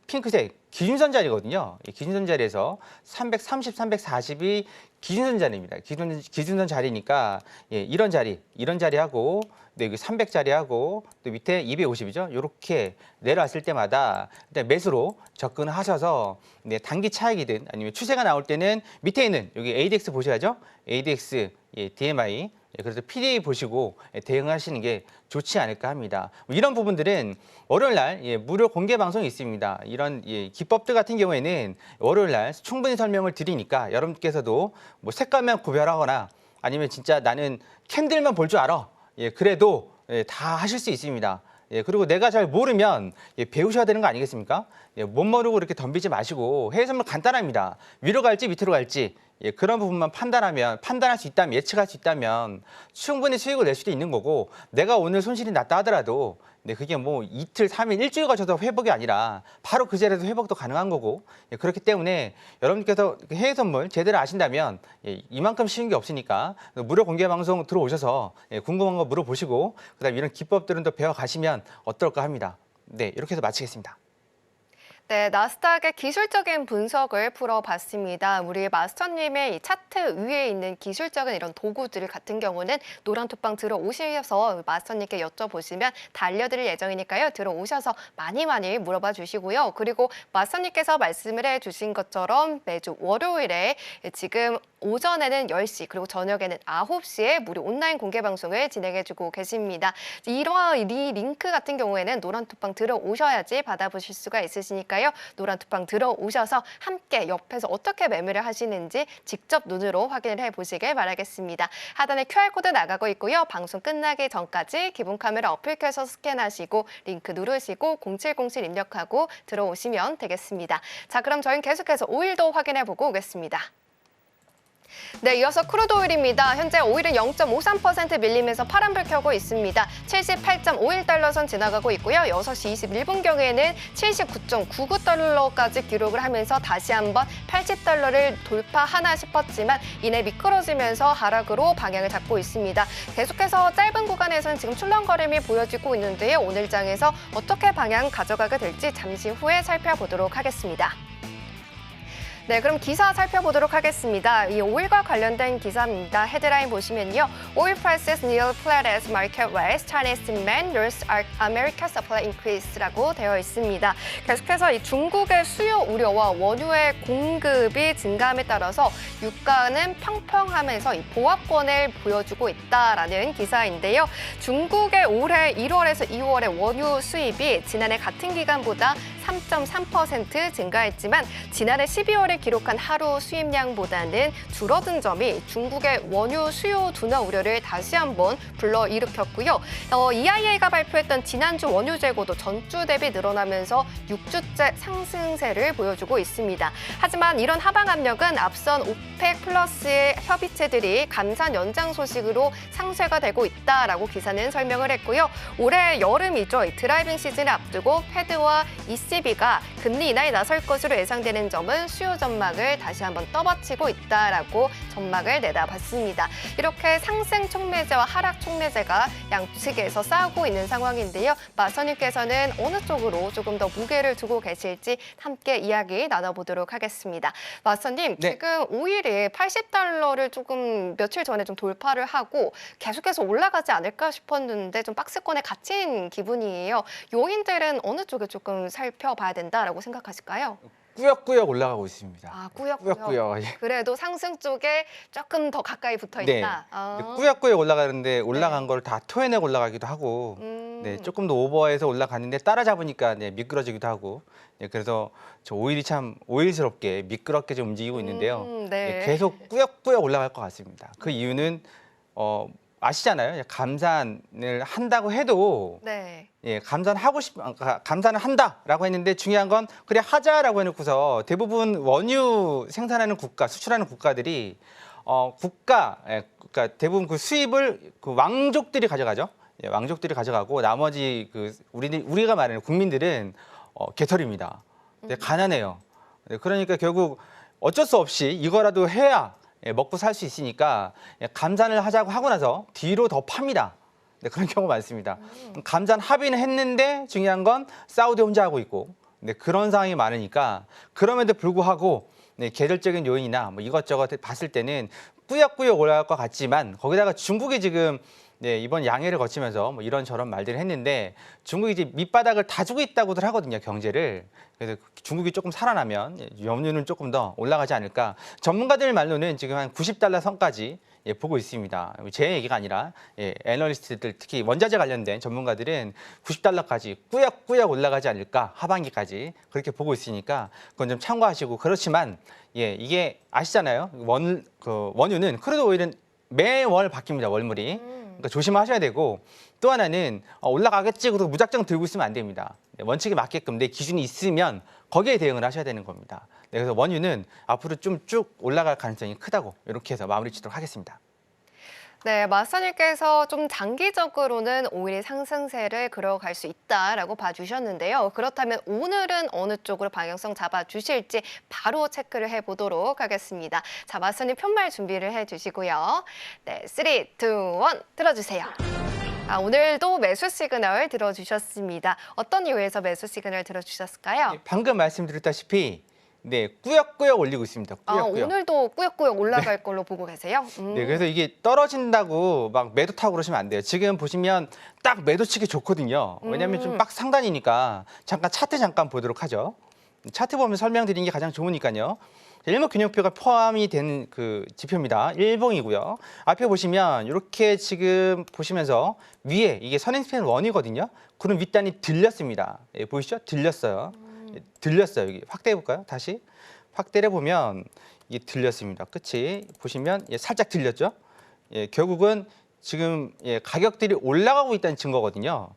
핑크색 기준선 자리거든요. 기준선 자리에서 330, 340이 기준선 자리입니다. 기준선 자리니까 이런 자리하고 네, 300자리하고 또 밑에 250이죠. 이렇게 내려왔을 때마다 일단 매수로 접근하셔서 네, 단기 차익이든 아니면 추세가 나올 때는 밑에 있는 여기 ADX 보셔야죠. ADX, DMI 그래서 PDA 보시고 대응하시는 게 좋지 않을까 합니다. 이런 부분들은 월요일 날 무료 공개 방송이 있습니다. 이런 기법들 같은 경우에는 월요일 날 충분히 설명을 드리니까 여러분께서도 뭐 색깔만 구별하거나 아니면 진짜 나는 캔들만 볼 줄 알아. 그래도 다 하실 수 있습니다. 그리고 내가 잘 모르면 배우셔야 되는 거 아니겠습니까? 못 모르고 이렇게 덤비지 마시고 해외 선물 간단합니다. 위로 갈지 밑으로 갈지 그런 부분만 판단할 수 있다면 예측할 수 있다면 충분히 수익을 낼 수도 있는 거고 내가 오늘 손실이 났다 하더라도 그게 뭐 이틀, 3일, 일주일 거쳐서 회복이 아니라 바로 그 자리에서 회복도 가능한 거고 그렇기 때문에 여러분께서 해외 선물 제대로 아신다면 이만큼 쉬운 게 없으니까 무료 공개 방송 들어오셔서 궁금한 거 물어보시고 그다음에 이런 기법들은 또 배워가시면 어떨까 합니다. 네, 이렇게 해서 마치겠습니다. 네, 나스닥의 기술적인 분석을 풀어봤습니다. 우리 마스터님의 이 차트 위에 있는 기술적인 이런 도구들 같은 경우는 노란톡방 들어오셔서 마스터님께 여쭤보시면 다 알려드릴 예정이니까요. 들어오셔서 많이 물어봐 주시고요. 그리고 마스터님께서 말씀을 해주신 것처럼 매주 월요일에 지금 오전에는 10시 그리고 저녁에는 9시에 무료 온라인 공개 방송을 진행해주고 계십니다. 이 링크 같은 경우에는 노란톡방 들어오셔야지 받아보실 수가 있으시니까요. 노란톡방 들어오셔서 함께 옆에서 어떻게 매매를 하시는지 직접 눈으로 확인을 해보시길 바라겠습니다. 하단에 QR코드 나가고 있고요. 방송 끝나기 전까지 기본 카메라 어플 켜서 스캔하시고 링크 누르시고 0707 입력하고 들어오시면 되겠습니다. 자, 그럼 저희는 계속해서 오일도 확인해보고 오겠습니다. 네, 이어서 크루드 오일입니다. 현재 오일은 0.53% 밀리면서 파란불 켜고 있습니다. 78.51달러 선 지나가고 있고요. 6시 21분경에는 79.99달러까지 기록을 하면서 다시 한번 80달러를 돌파하나 싶었지만 이내 미끄러지면서 하락으로 방향을 잡고 있습니다. 계속해서 짧은 구간에서는 지금 출렁거림이 보여지고 있는데요. 오늘 장에서 어떻게 방향 가져가게 될지 잠시 후에 살펴보도록 하겠습니다. 네, 그럼 기사 살펴보도록 하겠습니다. 이 오일과 관련된 기사입니다. 헤드라인 보시면요. Oil prices near flat as market rise, Chinese demand lures America supply increase라고 되어 있습니다. 계속해서 이 중국의 수요 우려와 원유의 공급이 증가함에 따라서 유가는 평평하면서 이 보합권을 보여주고 있다라는 기사인데요. 중국의 올해 1월에서 2월의 원유 수입이 지난해 같은 기간보다 3.3% 증가했지만 지난해 12월에 기록한 하루 수입량보다는 줄어든 점이 중국의 원유 수요 둔화 우려를 다시 한번 불러일으켰고요. EIA가 발표했던 지난주 원유 재고도 전주 대비 늘어나면서 6주째 상승세를 보여주고 있습니다. 하지만 이런 하방 압력은 앞선 오펙 플러스의 협의체들이 감산 연장 소식으로 상쇄가 되고 있다라고 기사는 설명을 했고요. 올해 여름이죠. 드라이빙 시즌을 앞두고 페드와 ECB가 금리 인하에 나설 것으로 예상되는 점은 수요 전망을 다시 한번 떠받치고 있다라고 전망을 내다봤습니다. 이렇게 상승 촉매제와 하락 촉매제가 양측에서 싸우고 있는 상황인데요. 마스터님께서는 어느 쪽으로 조금 더 무게를 두고 계실지 함께 이야기 나눠보도록 하겠습니다. 마스터님, 네. 지금 오일이 80달러를 조금 며칠 전에 좀 돌파를 하고 계속해서 올라가지 않을까 싶었는데 좀 박스권에 갇힌 기분이에요. 요인들은 어느 쪽에 조금 살펴봐야 된다라고 생각하실까요? 꾸역꾸역 올라가고 있습니다. 아, 꾸역꾸역. 꾸역꾸역. 그래도 상승 쪽에 조금 더 가까이 붙어 네. 있다. 꾸역꾸역 올라가는데 올라간 걸 다 토해내고 올라가기도 하고 네, 조금 더 오버해서 올라갔는데 따라잡으니까 미끄러지기도 하고 그래서 저 오일이 참 오일스럽게 미끄럽게 좀 움직이고 있는데요. 네. 계속 꾸역꾸역 올라갈 것 같습니다. 그 이유는 아시잖아요. 감산을 한다고 해도 네. 감산을 한다라고 했는데 중요한 건 그래 하자라고 해놓고서 대부분 원유 생산하는 국가, 수출하는 국가들이 그러니까 대부분 그 수입을 그 왕족들이 가져가죠. 왕족들이 가져가고 나머지 우리가 말하는 국민들은 개털입니다. 가난해요. 그러니까 결국 어쩔 수 없이 이거라도 해야 먹고 살 수 있으니까 감산을 하자고 하고 나서 뒤로 더 팝니다. 그런 경우가 많습니다. 감산 합의는 했는데 중요한 건 사우디 혼자 하고 있고 그런 상황이 많으니까 그럼에도 불구하고 계절적인 요인이나 뭐 이것저것 봤을 때는 꾸역꾸역 올라갈 것 같지만 거기다가 중국이 지금 이번 양해를 거치면서 뭐 이런저런 말들을 했는데 중국이 이제 밑바닥을 다주고 있다고들 하거든요, 경제를. 그래서 중국이 조금 살아나면 염유는 조금 더 올라가지 않을까. 전문가들 말로는 지금 한 90달러 선까지 보고 있습니다. 제 얘기가 아니라 애널리스트들 특히 원자재 관련된 전문가들은 90달러까지 꾸역꾸역 올라가지 않을까 하반기까지 그렇게 보고 있으니까 그건 좀 참고하시고 그렇지만 이게 아시잖아요. 원유는 크루드 오일은 매월 바뀝니다. 월물이. 그러니까 조심하셔야 되고 또 하나는 올라가겠지 그러고 무작정 들고 있으면 안 됩니다. 원칙에 맞게끔 내 기준이 있으면 거기에 대응을 하셔야 되는 겁니다. 그래서 원유는 앞으로 좀 쭉 올라갈 가능성이 크다고 이렇게 해서 마무리 짓도록 하겠습니다. 네, 마스터님께서 좀 장기적으로는 오일의 상승세를 그려갈 수 있다라고 봐주셨는데요. 그렇다면 오늘은 어느 쪽으로 방향성 잡아주실지 바로 체크를 해보도록 하겠습니다. 자, 마스터님 편말 준비를 해주시고요. 네, 3, 2, 1 들어주세요. 오늘도 매수 시그널 들어주셨습니다. 어떤 이유에서 매수 시그널 들어주셨을까요? 방금 말씀드렸다시피 꾸역꾸역 올리고 있습니다. 꾸역꾸역. 오늘도 꾸역꾸역 올라갈 걸로 보고 계세요? 그래서 이게 떨어진다고 막 매도 타고 그러시면 안 돼요. 지금 보시면 딱 매도 치기 좋거든요. 왜냐하면 좀 빡 상단이니까 차트 잠깐 보도록 하죠. 차트 보면 설명드리는 게 가장 좋으니까요. 일목균형표가 포함이 된 그 지표입니다. 일봉이고요. 앞에 보시면 이렇게 지금 보시면서 위에 이게 선행스팬 1이거든요. 그럼 윗단이 들렸습니다. 보이시죠? 들렸어요. 들렸어요. 여기 확대해 볼까요? 다시 확대를 보면 이게 들렸습니다. 끝이 보시면 살짝 들렸죠? 결국은 지금 가격들이 올라가고 있다는 증거거든요.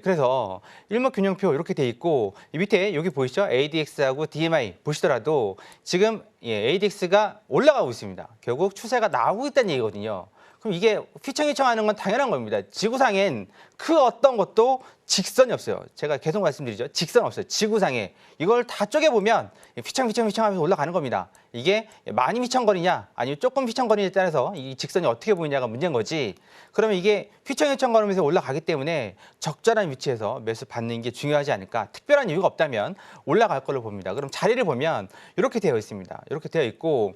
그래서 일목균형표 이렇게 돼 있고 이 밑에 여기 보이시죠? ADX하고 DMI 보시더라도 지금 ADX가 올라가고 있습니다. 결국 추세가 나오고 있다는 얘기거든요. 그럼 이게 휘청휘청하는 건 당연한 겁니다. 지구상엔 그 어떤 것도 직선이 없어요. 제가 계속 말씀드리죠. 직선 없어요. 지구상에. 이걸 다 쪼개보면 휘청휘청휘청하면서 올라가는 겁니다. 이게 많이 휘청거리냐 아니면 조금 휘청거리냐에 따라서 이 직선이 어떻게 보이냐가 문제인 거지. 그러면 이게 휘청휘청거리면서 올라가기 때문에 적절한 위치에서 매수 받는 게 중요하지 않을까. 특별한 이유가 없다면 올라갈 걸로 봅니다. 그럼 자리를 보면 이렇게 되어 있습니다. 이렇게 되어 있고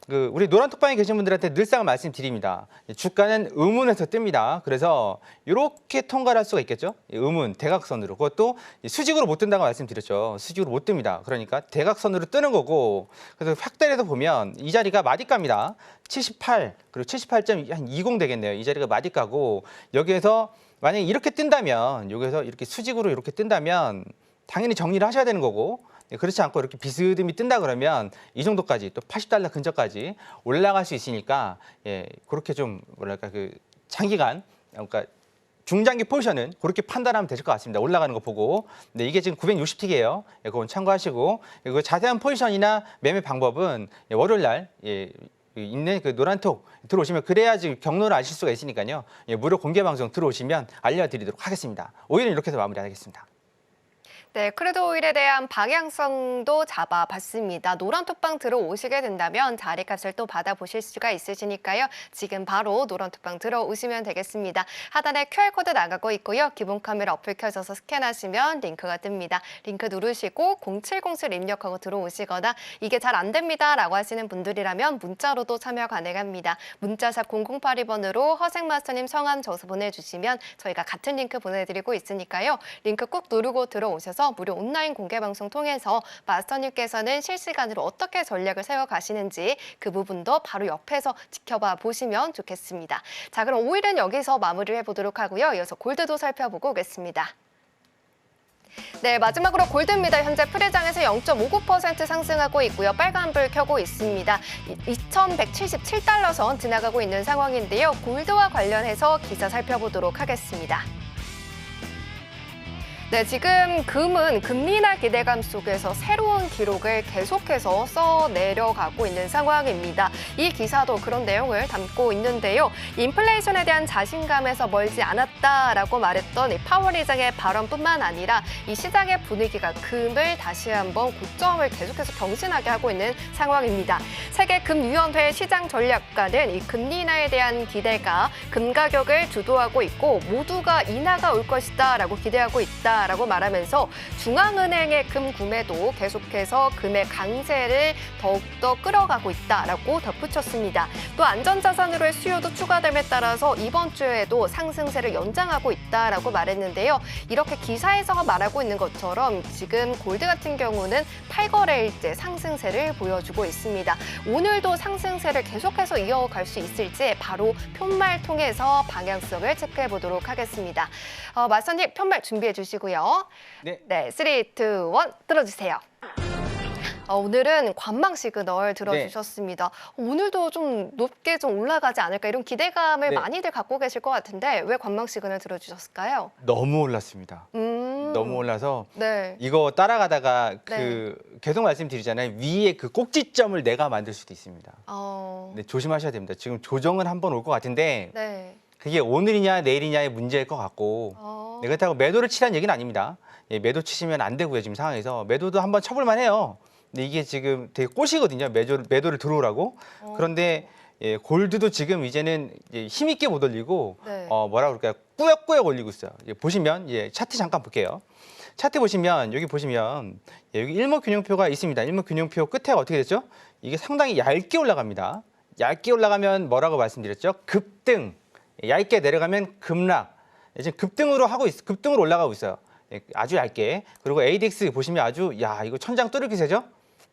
우리 노란톡방에 계신 분들한테 늘상 말씀드립니다. 주가는 음운에서 뜹니다. 그래서 이렇게 통과를 할 수가 있겠죠. 음운, 대각선으로. 그것도 수직으로 못 뜬다고 말씀드렸죠. 수직으로 못 뜹니다. 그러니까 대각선으로 뜨는 거고 그래서 확대해서 보면 이 자리가 마디가입니다. 78, 그리고 78.20 되겠네요. 이 자리가 마디가고 여기에서 만약에 이렇게 뜬다면 여기서 이렇게 수직으로 이렇게 뜬다면 당연히 정리를 하셔야 되는 거고 그렇지 않고 이렇게 비스듬히 뜬다 그러면 이 정도까지 또 80달러 근처까지 올라갈 수 있으니까 그렇게 좀 뭐랄까 장기간 그러니까 중장기 포지션은 그렇게 판단하면 되실 것 같습니다. 올라가는 거 보고. 이게 지금 960틱이에요. 그건 참고하시고 그 자세한 포지션이나 매매 방법은 월요일 날 있는 그 노란톡 들어오시면 그래야 지금 경로를 아실 수가 있으니까요. 무료 공개 방송 들어오시면 알려드리도록 하겠습니다. 오늘은 이렇게 해서 마무리하겠습니다. 네, 크루드 오일에 대한 방향성도 잡아봤습니다. 노란톡방 들어오시게 된다면 자리값을 또 받아보실 수가 있으시니까요. 지금 바로 노란톡방 들어오시면 되겠습니다. 하단에 QR코드 나가고 있고요. 기본 카메라 어플 켜져서 스캔하시면 링크가 뜹니다. 링크 누르시고 0707 입력하고 들어오시거나 이게 잘 안 됩니다 라고 하시는 분들이라면 문자로도 참여 가능합니다. 문자샵 0082번으로 허생마스터님 성함 적어서 보내주시면 저희가 같은 링크 보내드리고 있으니까요. 링크 꾹 누르고 들어오셔서 무료 온라인 공개 방송 통해서 마스터님께서는 실시간으로 어떻게 전략을 세워가시는지 그 부분도 바로 옆에서 지켜봐 보시면 좋겠습니다. 자, 그럼 오일은 여기서 마무리를 해보도록 하고요. 이어서 골드도 살펴보고 오겠습니다. 네, 마지막으로 골드입니다. 현재 프리장에서 0.59% 상승하고 있고요. 빨간불 켜고 있습니다. 2,177달러 선 지나가고 있는 상황인데요. 골드와 관련해서 기사 살펴보도록 하겠습니다. 네, 지금 금은 금리 인하 기대감 속에서 새로운 기록을 계속해서 써내려가고 있는 상황입니다. 이 기사도 그런 내용을 담고 있는데요. 인플레이션에 대한 자신감에서 멀지 않았다라고 말했던 이 파월 의장의 발언뿐만 아니라 이 시장의 분위기가 금을 다시 한번 고점을 계속해서 경신하게 하고 있는 상황입니다. 세계금위원회 시장 전략가는 이 금리 인하에 대한 기대가 금 가격을 주도하고 있고 모두가 인하가 올 것이다라고 기대하고 있다. 라고 말하면서 중앙은행의 금 구매도 계속해서 금의 강세를 더욱더 끌어가고 있다라고 덧붙였습니다. 또 안전자산으로의 수요도 추가됨에 따라서 이번 주에도 상승세를 연장하고 있다라고 말했는데요. 이렇게 기사에서 말하고 있는 것처럼 지금 골드 같은 경우는 8거래일째 상승세를 보여주고 있습니다. 오늘도 상승세를 계속해서 이어갈 수 있을지 바로 편말 통해서 방향성을 체크해 보도록 하겠습니다. 마스터님 편말 준비해 주시고요. 네, 3, 2, 1 들어주세요. 오늘은 관망 시그널 들어주셨습니다. 오늘도 좀 높게 좀 올라가지 않을까 이런 기대감을 많이들 갖고 계실 것 같은데 왜 관망 시그널 들어주셨을까요? 너무 올랐습니다. 너무 올라서 이거 따라가다가 계속 말씀드리잖아요. 위에 그 꼭지점을 내가 만들 수도 있습니다. 네, 조심하셔야 됩니다. 지금 조정은 한번 올 것 같은데 그게 오늘이냐 내일이냐의 문제일 것 같고 그렇다고 매도를 치라는 얘기는 아닙니다. 매도 치시면 안 되고요. 지금 상황에서 매도도 한번 쳐볼만 해요. 근데 이게 지금 되게 꼬시거든요. 매도를 들어오라고. 그런데 골드도 지금 이제는 힘있게 못 올리고 뭐라 그럴까요? 꾸역꾸역 올리고 있어요. 보시면 차트 잠깐 볼게요. 차트 보시면 여기 보시면 여기 일목균형표가 있습니다. 일목균형표 끝에 어떻게 됐죠? 이게 상당히 얇게 올라갑니다. 얇게 올라가면 뭐라고 말씀드렸죠? 급등. 얇게 내려가면 급락. 지금 급등으로 올라가고 있어요. 아주 얇게. 그리고 ADX 보시면 아주 이거 천장 뚫을 기세죠?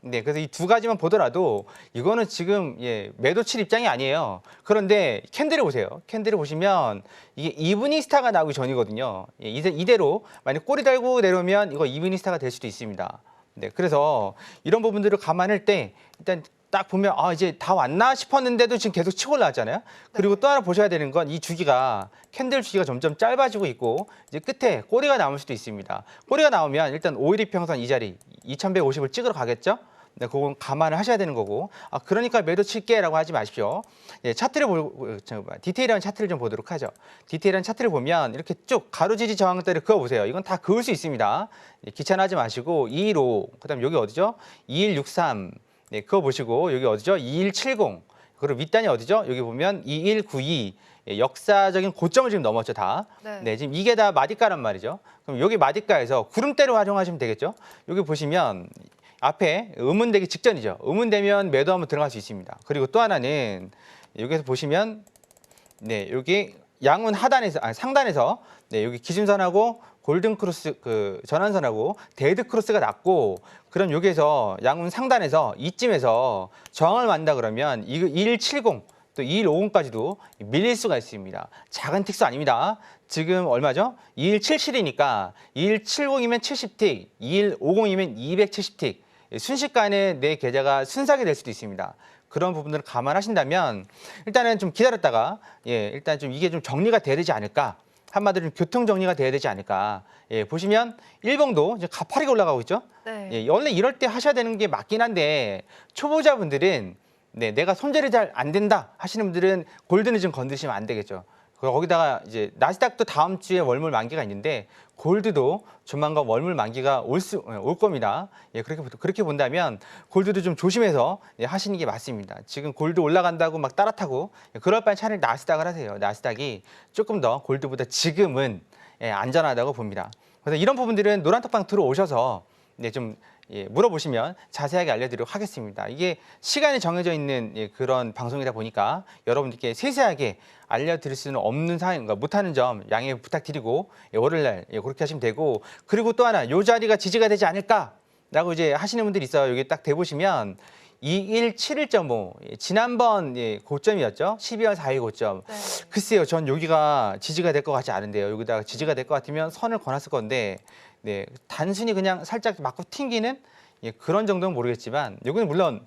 네, 그래서 이 두 가지만 보더라도 이거는 지금 매도 칠 입장이 아니에요. 그런데 캔들을 보세요. 캔들을 보시면 이게 이브닝 스타가 나오기 전이거든요. 이대로 만약 꼬리 달고 내려오면 이거 이브닝 스타가 될 수도 있습니다. 네, 그래서 이런 부분들을 감안할 때 일단 딱 보면 이제 다 왔나 싶었는데도 지금 계속 치고 올라왔잖아요. 그리고 또 하나 보셔야 되는 건 이 주기가 캔들 주기가 점점 짧아지고 있고 이제 끝에 꼬리가 나올 수도 있습니다. 꼬리가 나오면 일단 5일 이평선 이 자리 2150을 찍으러 가겠죠. 네, 그건 감안을 하셔야 되는 거고 그러니까 매도 칠게라고 하지 마십시오. 차트를 디테일한 차트를 좀 보도록 하죠. 디테일한 차트를 보면 이렇게 쭉 가로지지 저항대를 그어보세요. 이건 다 그을 수 있습니다. 귀찮아하지 마시고 215, 그다음 여기 어디죠? 2163 그거 보시고 여기 어디죠? 2170 그리고 윗단이 어디죠? 여기 보면 2192 역사적인 고점을 지금 넘었죠 다. 지금 이게 다 마디가란 말이죠. 그럼 여기 마디가에서 구름대로 활용하시면 되겠죠. 여기 보시면 앞에 음운되기 직전이죠. 음운되면 매도 한번 들어갈 수 있습니다. 그리고 또 하나는 여기서 보시면 여기 양운 상단에서 여기 기준선하고 골든 크로스 전환선하고 데드 크로스가 났고 그럼 여기에서 양운 상단에서 이쯤에서 저항을 만다 그러면 2170 또 2150까지도 밀릴 수가 있습니다. 작은 틱수 아닙니다. 지금 얼마죠? 2177이니까 2170이면 70틱, 2150이면 270틱. 순식간에 내 계좌가 순삭이 될 수도 있습니다. 그런 부분들을 감안하신다면 일단은 좀 기다렸다가 일단 좀 이게 좀 정리가 돼야 되지 않을까. 한마디로 교통 정리가 돼야 되지 않을까. 보시면 일봉도 이제 가파르게 올라가고 있죠. 원래 이럴 때 하셔야 되는 게 맞긴 한데 초보자분들은 내가 손절이 잘 안 된다 하시는 분들은 골드는 좀 건드시면 안 되겠죠. 거기다가 이제 나스닥도 다음 주에 월물 만기가 있는데 골드도 조만간 월물 만기가 올 겁니다. 그렇게 본다면 골드도 좀 조심해서 하시는 게 맞습니다. 지금 골드 올라간다고 막 따라타고 그럴 바엔 차라리 나스닥을 하세요. 나스닥이 조금 더 골드보다 지금은 안전하다고 봅니다. 그래서 이런 부분들은 노란톡방 들어오셔서 좀 물어보시면 자세하게 알려드리도록 하겠습니다. 이게 시간이 정해져 있는 그런 방송이다 보니까 여러분들께 세세하게 알려드릴 수는 없는 상황인가 못하는 점 양해 부탁드리고 월요일날 그렇게 하시면 되고 그리고 또 하나 이 자리가 지지가 되지 않을까라고 이제 하시는 분들이 있어요. 여기 딱 대보시면 2171.5 지난번 고점이었죠. 12월 4일 고점. 글쎄요, 전 여기가 지지가 될 것 같지 않은데요. 여기다가 지지가 될 것 같으면 선을 권했을 건데 네, 단순히 그냥 살짝 맞고 튕기는 그런 정도는 모르겠지만 여기는 물론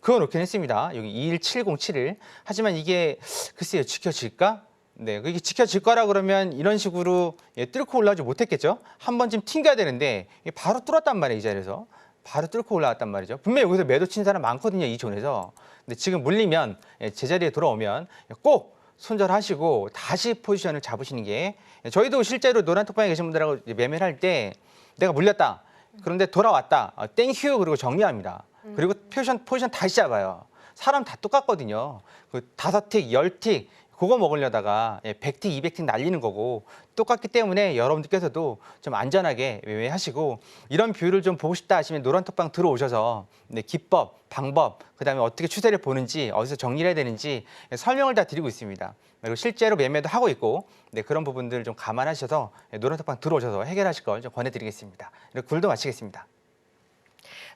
그어놓긴 했습니다. 여기 21707을. 하지만 이게 글쎄요, 지켜질까? 네, 이게 지켜질 거라 그러면 이런 식으로 뚫고 올라오지 못했겠죠. 한 번쯤 튕겨야 되는데 바로 뚫었단 말이에요, 이 자리에서. 바로 뚫고 올라왔단 말이죠. 분명히 여기서 매도 친 사람 많거든요, 이 존에서. 근데 지금 물리면 제자리에 돌아오면 꼭 손절하시고 다시 포지션을 잡으시는 게, 저희도 실제로 노란톡방에 계신 분들하고 매매를 할 때 내가 물렸다. 그런데 돌아왔다. 땡큐 그리고 정리합니다. 그리고 포지션 다시 잡아요. 사람 다 똑같거든요. 그 5틱, 10틱 그거 먹으려다가 100틱, 200틱 날리는 거고 똑같기 때문에 여러분들께서도 좀 안전하게 매매하시고, 이런 뷰를 좀 보고 싶다 하시면 노란톡방 들어오셔서 기법, 방법, 그다음에 어떻게 추세를 보는지, 어디서 정리를 해야 되는지 설명을 다 드리고 있습니다. 그리고 실제로 매매도 하고 있고, 그런 부분들을 좀 감안하셔서 노란톡방 들어오셔서 해결하실 걸 좀 권해드리겠습니다. 그리고 굴도 마치겠습니다.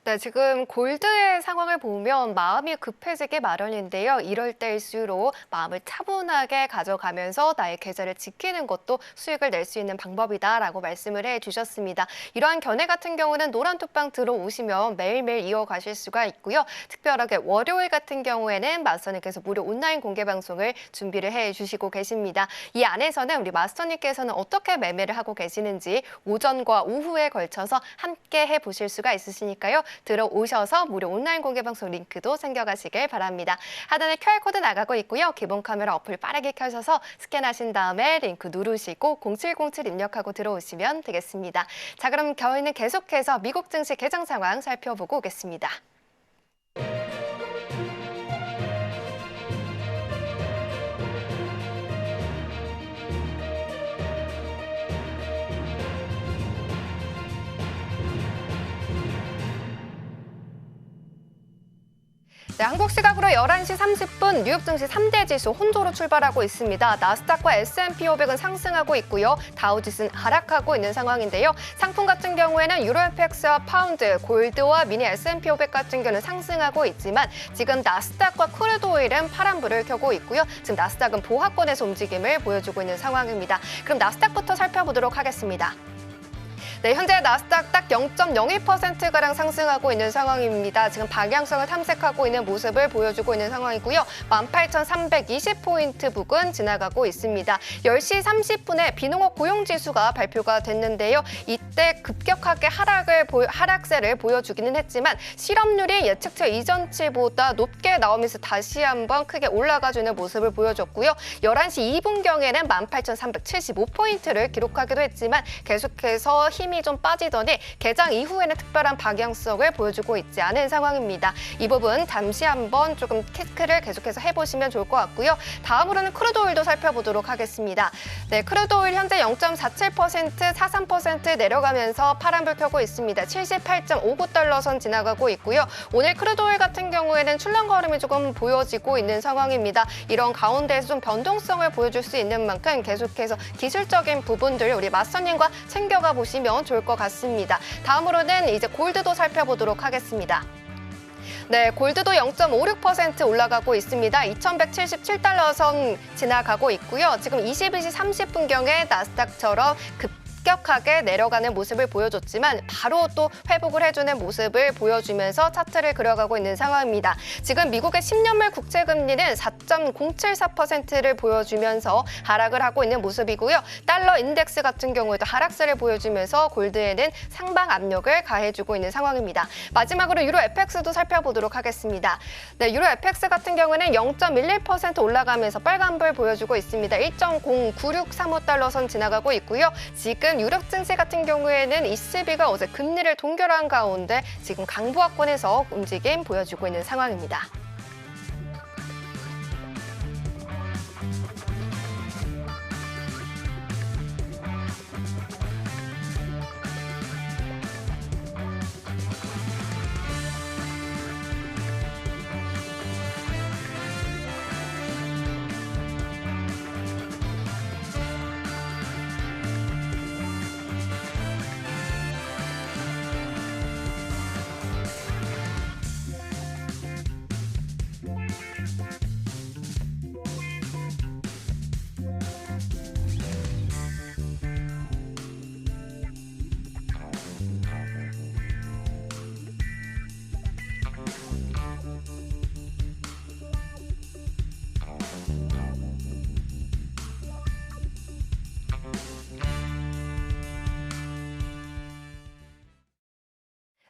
네, 지금 골드의 상황을 보면 마음이 급해지기 마련인데요. 이럴 때일수록 마음을 차분하게 가져가면서 나의 계좌를 지키는 것도 수익을 낼 수 있는 방법이다라고 말씀을 해주셨습니다. 이러한 견해 같은 경우는 노란톡방 들어오시면 매일매일 이어가실 수가 있고요. 특별하게 월요일 같은 경우에는 마스터님께서 무료 온라인 공개 방송을 준비를 해주시고 계십니다. 이 안에서는 우리 마스터님께서는 어떻게 매매를 하고 계시는지 오전과 오후에 걸쳐서 함께 해보실 수가 있으시니까요. 들어오셔서 무료 온라인 공개 방송 링크도 챙겨가시길 바랍니다. 하단에 QR코드 나가고 있고요. 기본 카메라 어플 빠르게 켜셔서 스캔하신 다음에 링크 누르시고 0707 입력하고 들어오시면 되겠습니다. 자, 그럼 저희는 계속해서 미국 증시 개장 상황 살펴보고 오겠습니다. 네, 한국 시각으로 11시 30분 뉴욕 증시 3대 지수 혼조로 출발하고 있습니다. 나스닥과 S&P 500은 상승하고 있고요. 다우지수는 하락하고 있는 상황인데요. 상품 같은 경우에는 유로 FX와 파운드, 골드와 미니 S&P 500 같은 경우는 상승하고 있지만 지금 나스닥과 크루드 오일은 파란불을 켜고 있고요. 지금 나스닥은 보합권에서 움직임을 보여주고 있는 상황입니다. 그럼 나스닥부터 살펴보도록 하겠습니다. 네, 현재 나스닥 딱 0.01%가량 상승하고 있는 상황입니다. 지금 방향성을 탐색하고 있는 모습을 보여주고 있는 상황이고요. 18,320포인트 부근 지나가고 있습니다. 10시 30분에 비농업 고용지수가 발표가 됐는데요. 이때 급격하게 하락세를 보여주기는 했지만 실업률이 예측치 이전치보다 높게 나오면서 다시 한번 크게 올라가주는 모습을 보여줬고요. 11시 2분경에는 18,375포인트를 기록하기도 했지만 계속해서 힘이 좀 빠지더니 개장 이후에는 특별한 방향성을 보여주고 있지 않은 상황입니다. 이 부분 잠시 한번 조금 체크를 계속해서 해보시면 좋을 것 같고요. 다음으로는 크루드 오일도 살펴보도록 하겠습니다. 네, 크루드 오일 현재 0.47%, 43% 내려가면서 파란불 켜고 있습니다. 78.59달러 선 지나가고 있고요. 오늘 크루드 오일 같은 경우에는 출렁거림이 조금 보여지고 있는 상황입니다. 이런 가운데에서 좀 변동성을 보여줄 수 있는 만큼 계속해서 기술적인 부분들 우리 마스터님과 챙겨가 보시면 좋을 것 같습니다. 다음으로는 이제 골드도 살펴보도록 하겠습니다. 네, 골드도 0.56% 올라가고 있습니다. 2,177달러 선 지나가고 있고요. 지금 22시 30분경에 나스닥처럼 급격하게 내려가는 모습을 보여줬지만 바로 또 회복을 해주는 모습을 보여주면서 차트를 그려가고 있는 상황입니다. 지금 미국의 10년물 국채금리는 4.074%를 보여주면서 하락을 하고 있는 모습이고요. 달러 인덱스 같은 경우에도 하락세를 보여주면서 골드에는 상방 압력을 가해주고 있는 상황입니다. 마지막으로 유로 FX도 살펴보도록 하겠습니다. 네, 유로 FX 같은 경우는 0.11% 올라가면서 빨간불 보여주고 있습니다. 1.09635달러 선 지나가고 있고요. 지금 유럽 증시 같은 경우에는 ECB가 어제 금리를 동결한 가운데 지금 강보합권에서 움직임 보여주고 있는 상황입니다.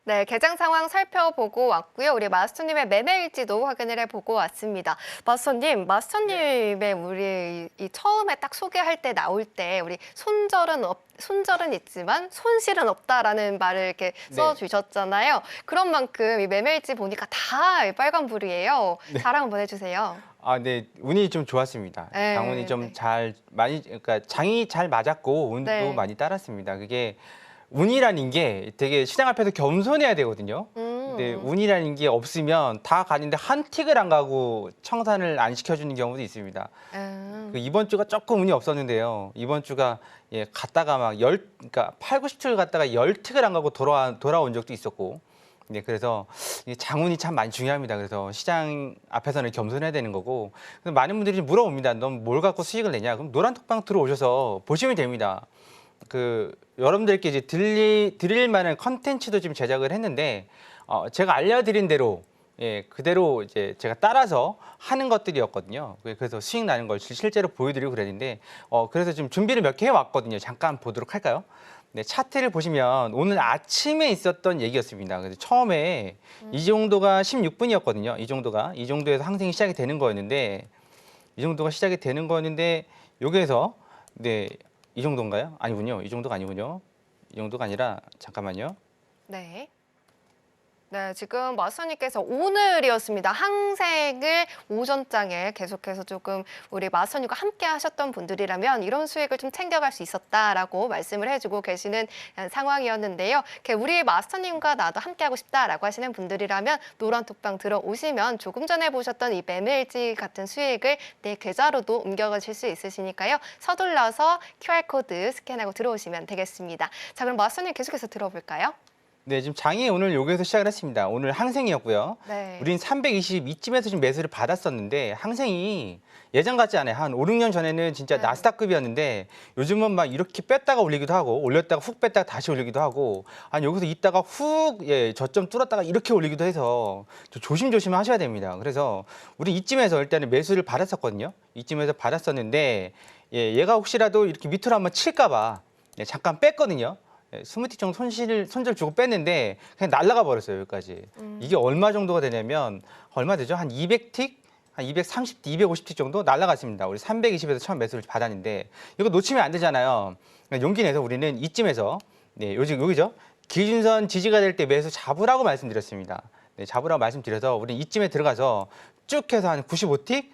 네, 개장 상황 살펴보고 왔고요. 우리 마스터님의 매매일지도 확인을 해보고 왔습니다. 마스터님의 우리 이 처음에 딱 소개할 때 나올 때 우리 손절은 있지만 손실은 없다라는 말을 이렇게 네. 써주셨잖아요. 그런 만큼 이 매매일지 보니까 다 빨간불이에요. 자랑 한번 해주세요. 아, 네, 운이 좀 좋았습니다. 네, 장운이 좀 네. 그러니까 장이 잘 맞았고 운도 네. 많이 따랐습니다. 그게 운이라는 게 되게 시장 앞에서 겸손해야 되거든요. 근데 운이라는 게 없으면 다 가는데 한 틱을 안 가고 청산을 안 시켜주는 경우도 있습니다. 그 이번 주가 조금 운이 없었는데요. 이번 주가 갔다가 막 그러니까 8, 90틱을 갔다가 10틱을 안 가고 돌아온 적도 있었고. 네, 그래서 이 장운이 참 많이 중요합니다. 그래서 시장 앞에서는 겸손해야 되는 거고. 그래서 많은 분들이 물어봅니다. 넌 뭘 갖고 수익을 내냐? 그럼 노란톡방 들어오셔서 보시면 됩니다. 여러분들께 이제 드릴 만한 컨텐츠도 지금 제작을 했는데 제가 알려드린 대로 그대로 이제 제가 따라서 하는 것들이었거든요. 그래서 수익 나는 걸 실제로 보여드리고 그랬는데 그래서 지금 준비를 몇 개 해왔거든요. 잠깐 보도록 할까요? 네, 차트를 보시면 오늘 아침에 있었던 얘기였습니다. 그래서 처음에 이 정도가 16분이었거든요. 이 정도에서 항생이 시작이 되는 거였는데 여기에서 네, 이 정도인가요? 아니군요. 이 정도가 아니군요. 이 정도가 아니라 잠깐만요. 네. 네, 지금 마스터님께서 오늘이었습니다. 항생을 오전장에 계속해서 조금 우리 마스터님과 함께 하셨던 분들이라면 이런 수익을 좀 챙겨갈 수 있었다라고 말씀을 해주고 계시는 상황이었는데요. 우리 마스터님과 나도 함께 하고 싶다라고 하시는 분들이라면 노란톡방 들어오시면 조금 전에 보셨던 이 매매일지 같은 수익을 내 계좌로도 옮겨가실 수 있으시니까요. 서둘러서 QR코드 스캔하고 들어오시면 되겠습니다. 자, 그럼 마스터님 계속해서 들어볼까요? 네, 지금 장이 오늘 여기에서 시작을 했습니다. 오늘 항생이었고요. 네. 우린 320 이쯤에서 지금 매수를 받았었는데 항생이 예전 같지 않아요. 한 5, 6년 전에는 진짜 네. 나스닥급이었는데 요즘은 막 이렇게 뺐다가 올리기도 하고 올렸다가 훅 뺐다가 다시 올리기도 하고 여기서 있다가 훅 저점 뚫었다가 이렇게 올리기도 해서 조심조심 하셔야 됩니다. 그래서 우리 이쯤에서 일단은 매수를 받았었거든요. 이쯤에서 받았었는데 얘가 혹시라도 이렇게 밑으로 한번 칠까 봐 잠깐 뺐거든요. 20틱 정도 손절 주고 뺐는데 그냥 날아가 버렸어요, 여기까지. 이게 얼마 정도가 되냐면 얼마 되죠? 한 200틱? 한 230, 250틱 정도 날아갔습니다. 우리 320에서 처음 매수를 받았는데 이거 놓치면 안 되잖아요. 용기 내서 우리는 이쯤에서 여기죠. 기준선 지지가 될 때 매수 잡으라고 말씀드렸습니다. 잡으라고 말씀드려서 우리 이쯤에 들어가서 쭉 해서 한 95틱?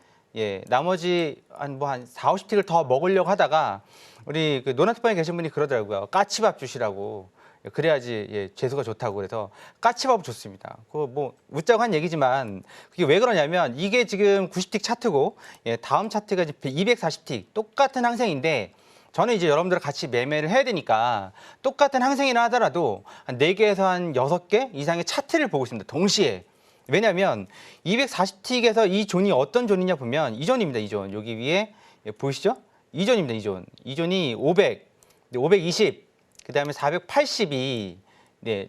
나머지 한 4, 50틱을 더 먹으려고 하다가 우리 노란톡방에 계신 분이 그러더라고요. 까치밥 주시라고. 그래야지 재수가 좋다고 그래서 까치밥 줬습니다. 그거 뭐 웃자고 한 얘기지만 그게 왜 그러냐면 이게 지금 90틱 차트고 다음 차트가 240틱 똑같은 항생인데 저는 이제 여러분들과 같이 매매를 해야 되니까 똑같은 항생이라 하더라도 한 4개에서 한 6개 이상의 차트를 보고 있습니다. 동시에. 왜냐하면 240틱에서 이 존이 어떤 존이냐 보면 이 존입니다. 이 존. 여기 위에 보이시죠? 이 존입니다. 이 존. 이 존이 500, 520, 그다음에 480이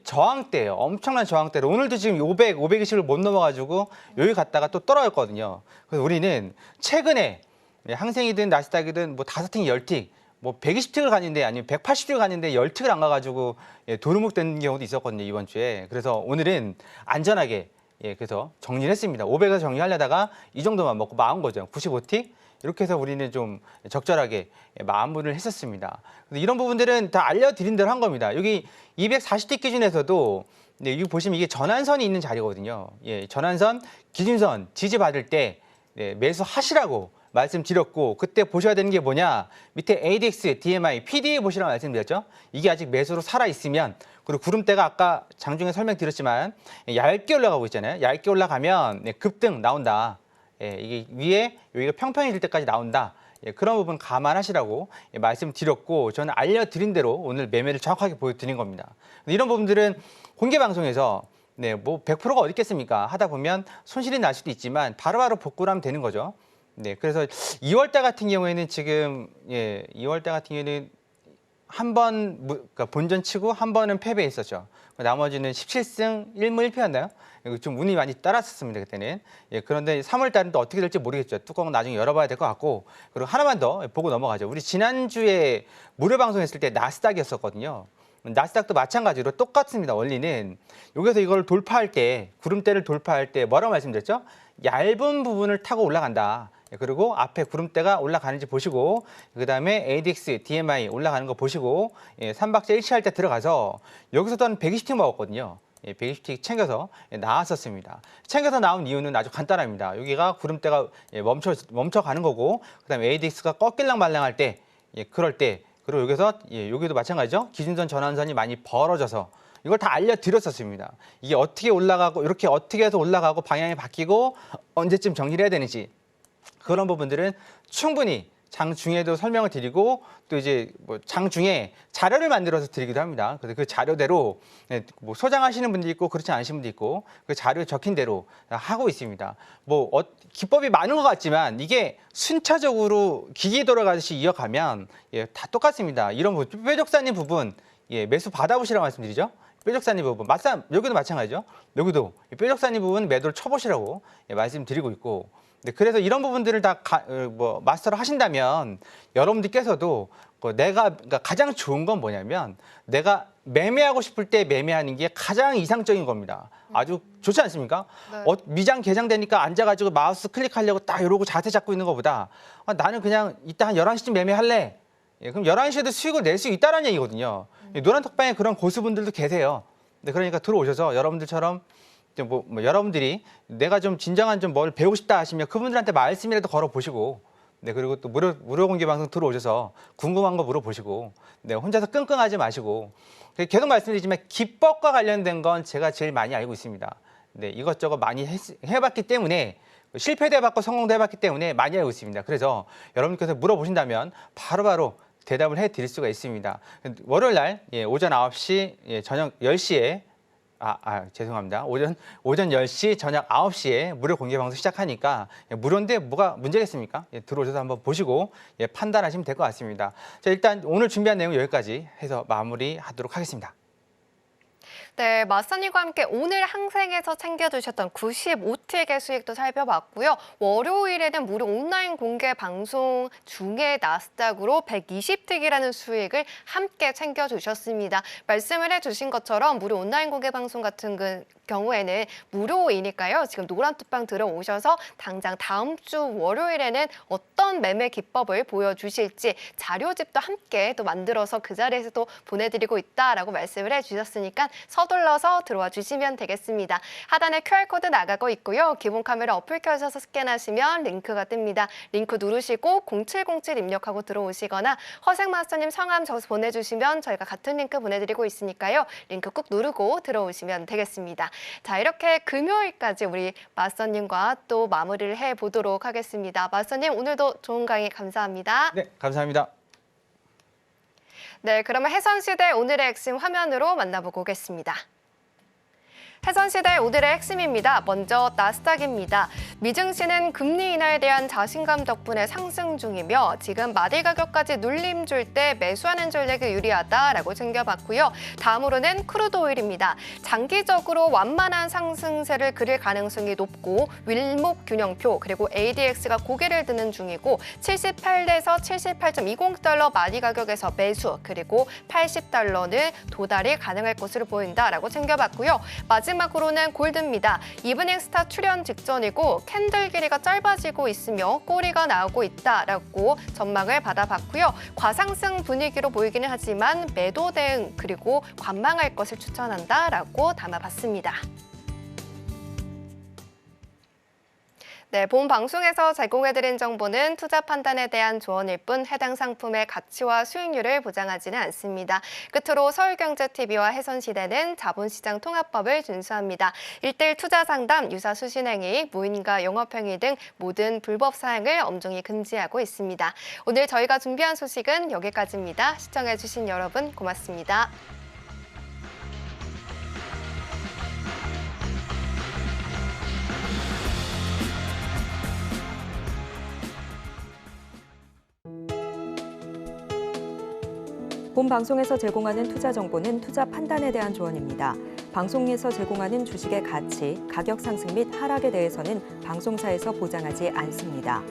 저항대예요. 엄청난 저항대로 오늘도 지금 500, 520을 못 넘어가지고 여기 갔다가 또 떨어졌거든요. 그래서 우리는 최근에 항생이든 나스닥이든 뭐 5틱, 10틱, 뭐 120틱을 갔는데 아니면 180틱을 갔는데 10틱을 안 가가지고 도루묵 된 경우도 있었거든요. 이번 주에. 그래서 오늘은 안전하게 그래서 정리를 했습니다. 500에서 정리하려다가 이 정도만 먹고 마은 거죠. 95틱. 이렇게 해서 우리는 좀 적절하게 마무리를 했었습니다. 이런 부분들은 다 알려드린 대로 한 겁니다. 여기 240틱 기준에서도 여기 보시면 이게 전환선이 있는 자리거든요. 전환선, 기준선 지지받을 때 매수하시라고 말씀드렸고 그때 보셔야 되는 게 뭐냐. 밑에 ADX, DMI, PD에 보시라고 말씀드렸죠. 이게 아직 매수로 살아있으면 그리고 구름대가 아까 장중에 설명드렸지만 얇게 올라가고 있잖아요. 얇게 올라가면 급등 나온다. 이게 위에 여기가 평평해질 때까지 나온다. 그런 부분 감안하시라고 말씀드렸고 저는 알려드린 대로 오늘 매매를 정확하게 보여드린 겁니다. 이런 부분들은 공개 방송에서 뭐 100%가 어디 있겠습니까? 하다 보면 손실이 날 수도 있지만 바로바로 복구를 하면 되는 거죠. 그래서 2월달 같은 경우에는 지금 2월달 같은 경우에는 한 번 그러니까 본전 치고 한 번은 패배했었죠. 나머지는 17승 1무 1패였나요? 좀 운이 많이 따랐었습니다 그때는. 그런데 3월 달은 또 어떻게 될지 모르겠죠. 뚜껑은 나중에 열어봐야 될 것 같고. 그리고 하나만 더 보고 넘어가죠. 우리 지난주에 무료 방송했을 때 나스닥이었었거든요. 나스닥도 마찬가지로 똑같습니다. 원리는 여기서 이걸 돌파할 때, 구름대를 돌파할 때 뭐라고 말씀드렸죠? 얇은 부분을 타고 올라간다. 그리고 앞에 구름대가 올라가는지 보시고, 그다음에 ADX, DMI 올라가는 거 보시고, 3박자 일치할 때 들어가서 여기서도 한 120틱 먹었거든요. 120틱 챙겨서 나왔었습니다. 챙겨서 나온 이유는 아주 간단합니다. 여기가 구름대가 멈춰가는 거고, 그다음에 ADX가 꺾일랑 말랑할 때, 그럴 때, 그리고 여기서 여기도 마찬가지죠. 기준선 전환선이 많이 벌어져서 이걸 다 알려드렸었습니다. 이게 어떻게 올라가고 이렇게 어떻게 해서 올라가고 방향이 바뀌고 언제쯤 정리를 해야 되는지 그런 부분들은 충분히 장중에도 설명을 드리고 또 이제 뭐 장중에 자료를 만들어서 드리기도 합니다. 그래서 그 자료대로 뭐 소장하시는 분도 있고 그렇지 않으신 분도 있고 그 자료에 적힌 대로 하고 있습니다. 뭐 기법이 많은 것 같지만 이게 순차적으로 기계 돌아가듯이 이어가면 다 똑같습니다. 이런 부분, 뾰족사님 부분 매수 받아보시라고 말씀드리죠. 뾰족사님 부분, 여기도 마찬가지죠. 여기도 뾰족사님 부분 매도를 쳐보시라고 말씀드리고 있고. 네, 그래서 이런 부분들을 다 마스터를 하신다면 여러분들께서도 그러니까 가장 좋은 건 뭐냐면 내가 매매하고 싶을 때 매매하는 게 가장 이상적인 겁니다. 아주 좋지 않습니까? 네. 미장 개장되니까 앉아가지고 마우스 클릭하려고 딱 이러고 자세 잡고 있는 것보다 나는 그냥 이따 한 11시쯤 매매할래. 그럼 11시에도 수익을 낼 수 있다는 얘기거든요. 노란 톡방에 그런 고수분들도 계세요. 네, 그러니까 들어오셔서 여러분들처럼 뭐 여러분들이 내가 좀 진정한 좀 뭘 배우고 싶다 하시면 그분들한테 말씀이라도 걸어보시고, 네, 그리고 또 무료 공개 방송 들어오셔서 궁금한 거 물어보시고, 네, 혼자서 끙끙하지 마시고, 계속 말씀드리지만 기법과 관련된 건 제가 제일 많이 알고 있습니다. 네, 이것저것 많이 해봤기 때문에 실패도 해봤고 성공도 해봤기 때문에 많이 알고 있습니다. 그래서 여러분께서 물어보신다면 바로바로 대답을 해드릴 수가 있습니다. 월요일 날 오전 9시, 저녁 10시에 죄송합니다. 오전 10시, 저녁 9시에 무료 공개 방송 시작하니까 무료인데 뭐가 문제겠습니까? 들어오셔서 한번 보시고 판단하시면 될 것 같습니다. 자, 일단 오늘 준비한 내용 여기까지 해서 마무리하도록 하겠습니다. 네, 마스터님과 함께 오늘 항생에서 챙겨주셨던 95틱의 수익도 살펴봤고요. 월요일에는 무료 온라인 공개 방송 중에 나스닥으로 120틱이라는 수익을 함께 챙겨주셨습니다. 말씀을 해주신 것처럼 무료 온라인 공개 방송 같은 경우에는 무료이니까요. 지금 노란톡방 들어오셔서 당장 다음 주 월요일에는 어떤 매매 기법을 보여주실지 자료집도 함께 또 만들어서 그 자리에서 또 보내드리고 있다라고 말씀을 해주셨으니까 서둘러서 들어와 주시면 되겠습니다. 하단에 QR코드 나가고 있고요. 기본 카메라 어플 켜셔서 스캔하시면 링크가 뜹니다. 링크 누르시고 0707 입력하고 들어오시거나 허생마스터님 성함 적어서 보내주시면 저희가 같은 링크 보내드리고 있으니까요. 링크 꾹 누르고 들어오시면 되겠습니다. 자, 이렇게 금요일까지 우리 마스터님과 또 마무리를 해보도록 하겠습니다. 마스터님, 오늘도 좋은 강의 감사합니다. 네, 감사합니다. 네, 그러면 해선시대 오늘의 핵심 화면으로 만나보고 오겠습니다. 해선시대 오늘의 핵심입니다. 먼저 나스닥입니다. 미증시는 금리 인하에 대한 자신감 덕분에 상승 중이며 지금 마디 가격까지 눌림 줄 때 매수하는 전략이 유리하다라고 챙겨봤고요. 다음으로는 크루드 오일입니다. 장기적으로 완만한 상승세를 그릴 가능성이 높고 윌목 균형표 그리고 ADX가 고개를 드는 중이고 78에서 78.20달러 마디 가격에서 매수 그리고 80달러는 도달이 가능할 것으로 보인다라고 챙겨봤고요. 마지막으로는 골드입니다. 이브닝 스타 출현 직전이고 캔들 길이가 짧아지고 있으며 꼬리가 나오고 있다라고 전망을 받아봤고요. 과상승 분위기로 보이기는 하지만 매도 대응 그리고 관망할 것을 추천한다라고 담아봤습니다. 네, 본 방송에서 제공해드린 정보는 투자 판단에 대한 조언일 뿐 해당 상품의 가치와 수익률을 보장하지는 않습니다. 끝으로 서울경제TV와 해선시대는 자본시장 통합법을 준수합니다. 1:1 투자 상담, 유사 수신행위, 무인가 영업행위 등 모든 불법 사항을 엄중히 금지하고 있습니다. 오늘 저희가 준비한 소식은 여기까지입니다. 시청해주신 여러분 고맙습니다. 본 방송에서 제공하는 투자 정보는 투자 판단에 대한 조언입니다. 방송에서 제공하는 주식의 가치, 가격 상승 및 하락에 대해서는 방송사에서 보장하지 않습니다.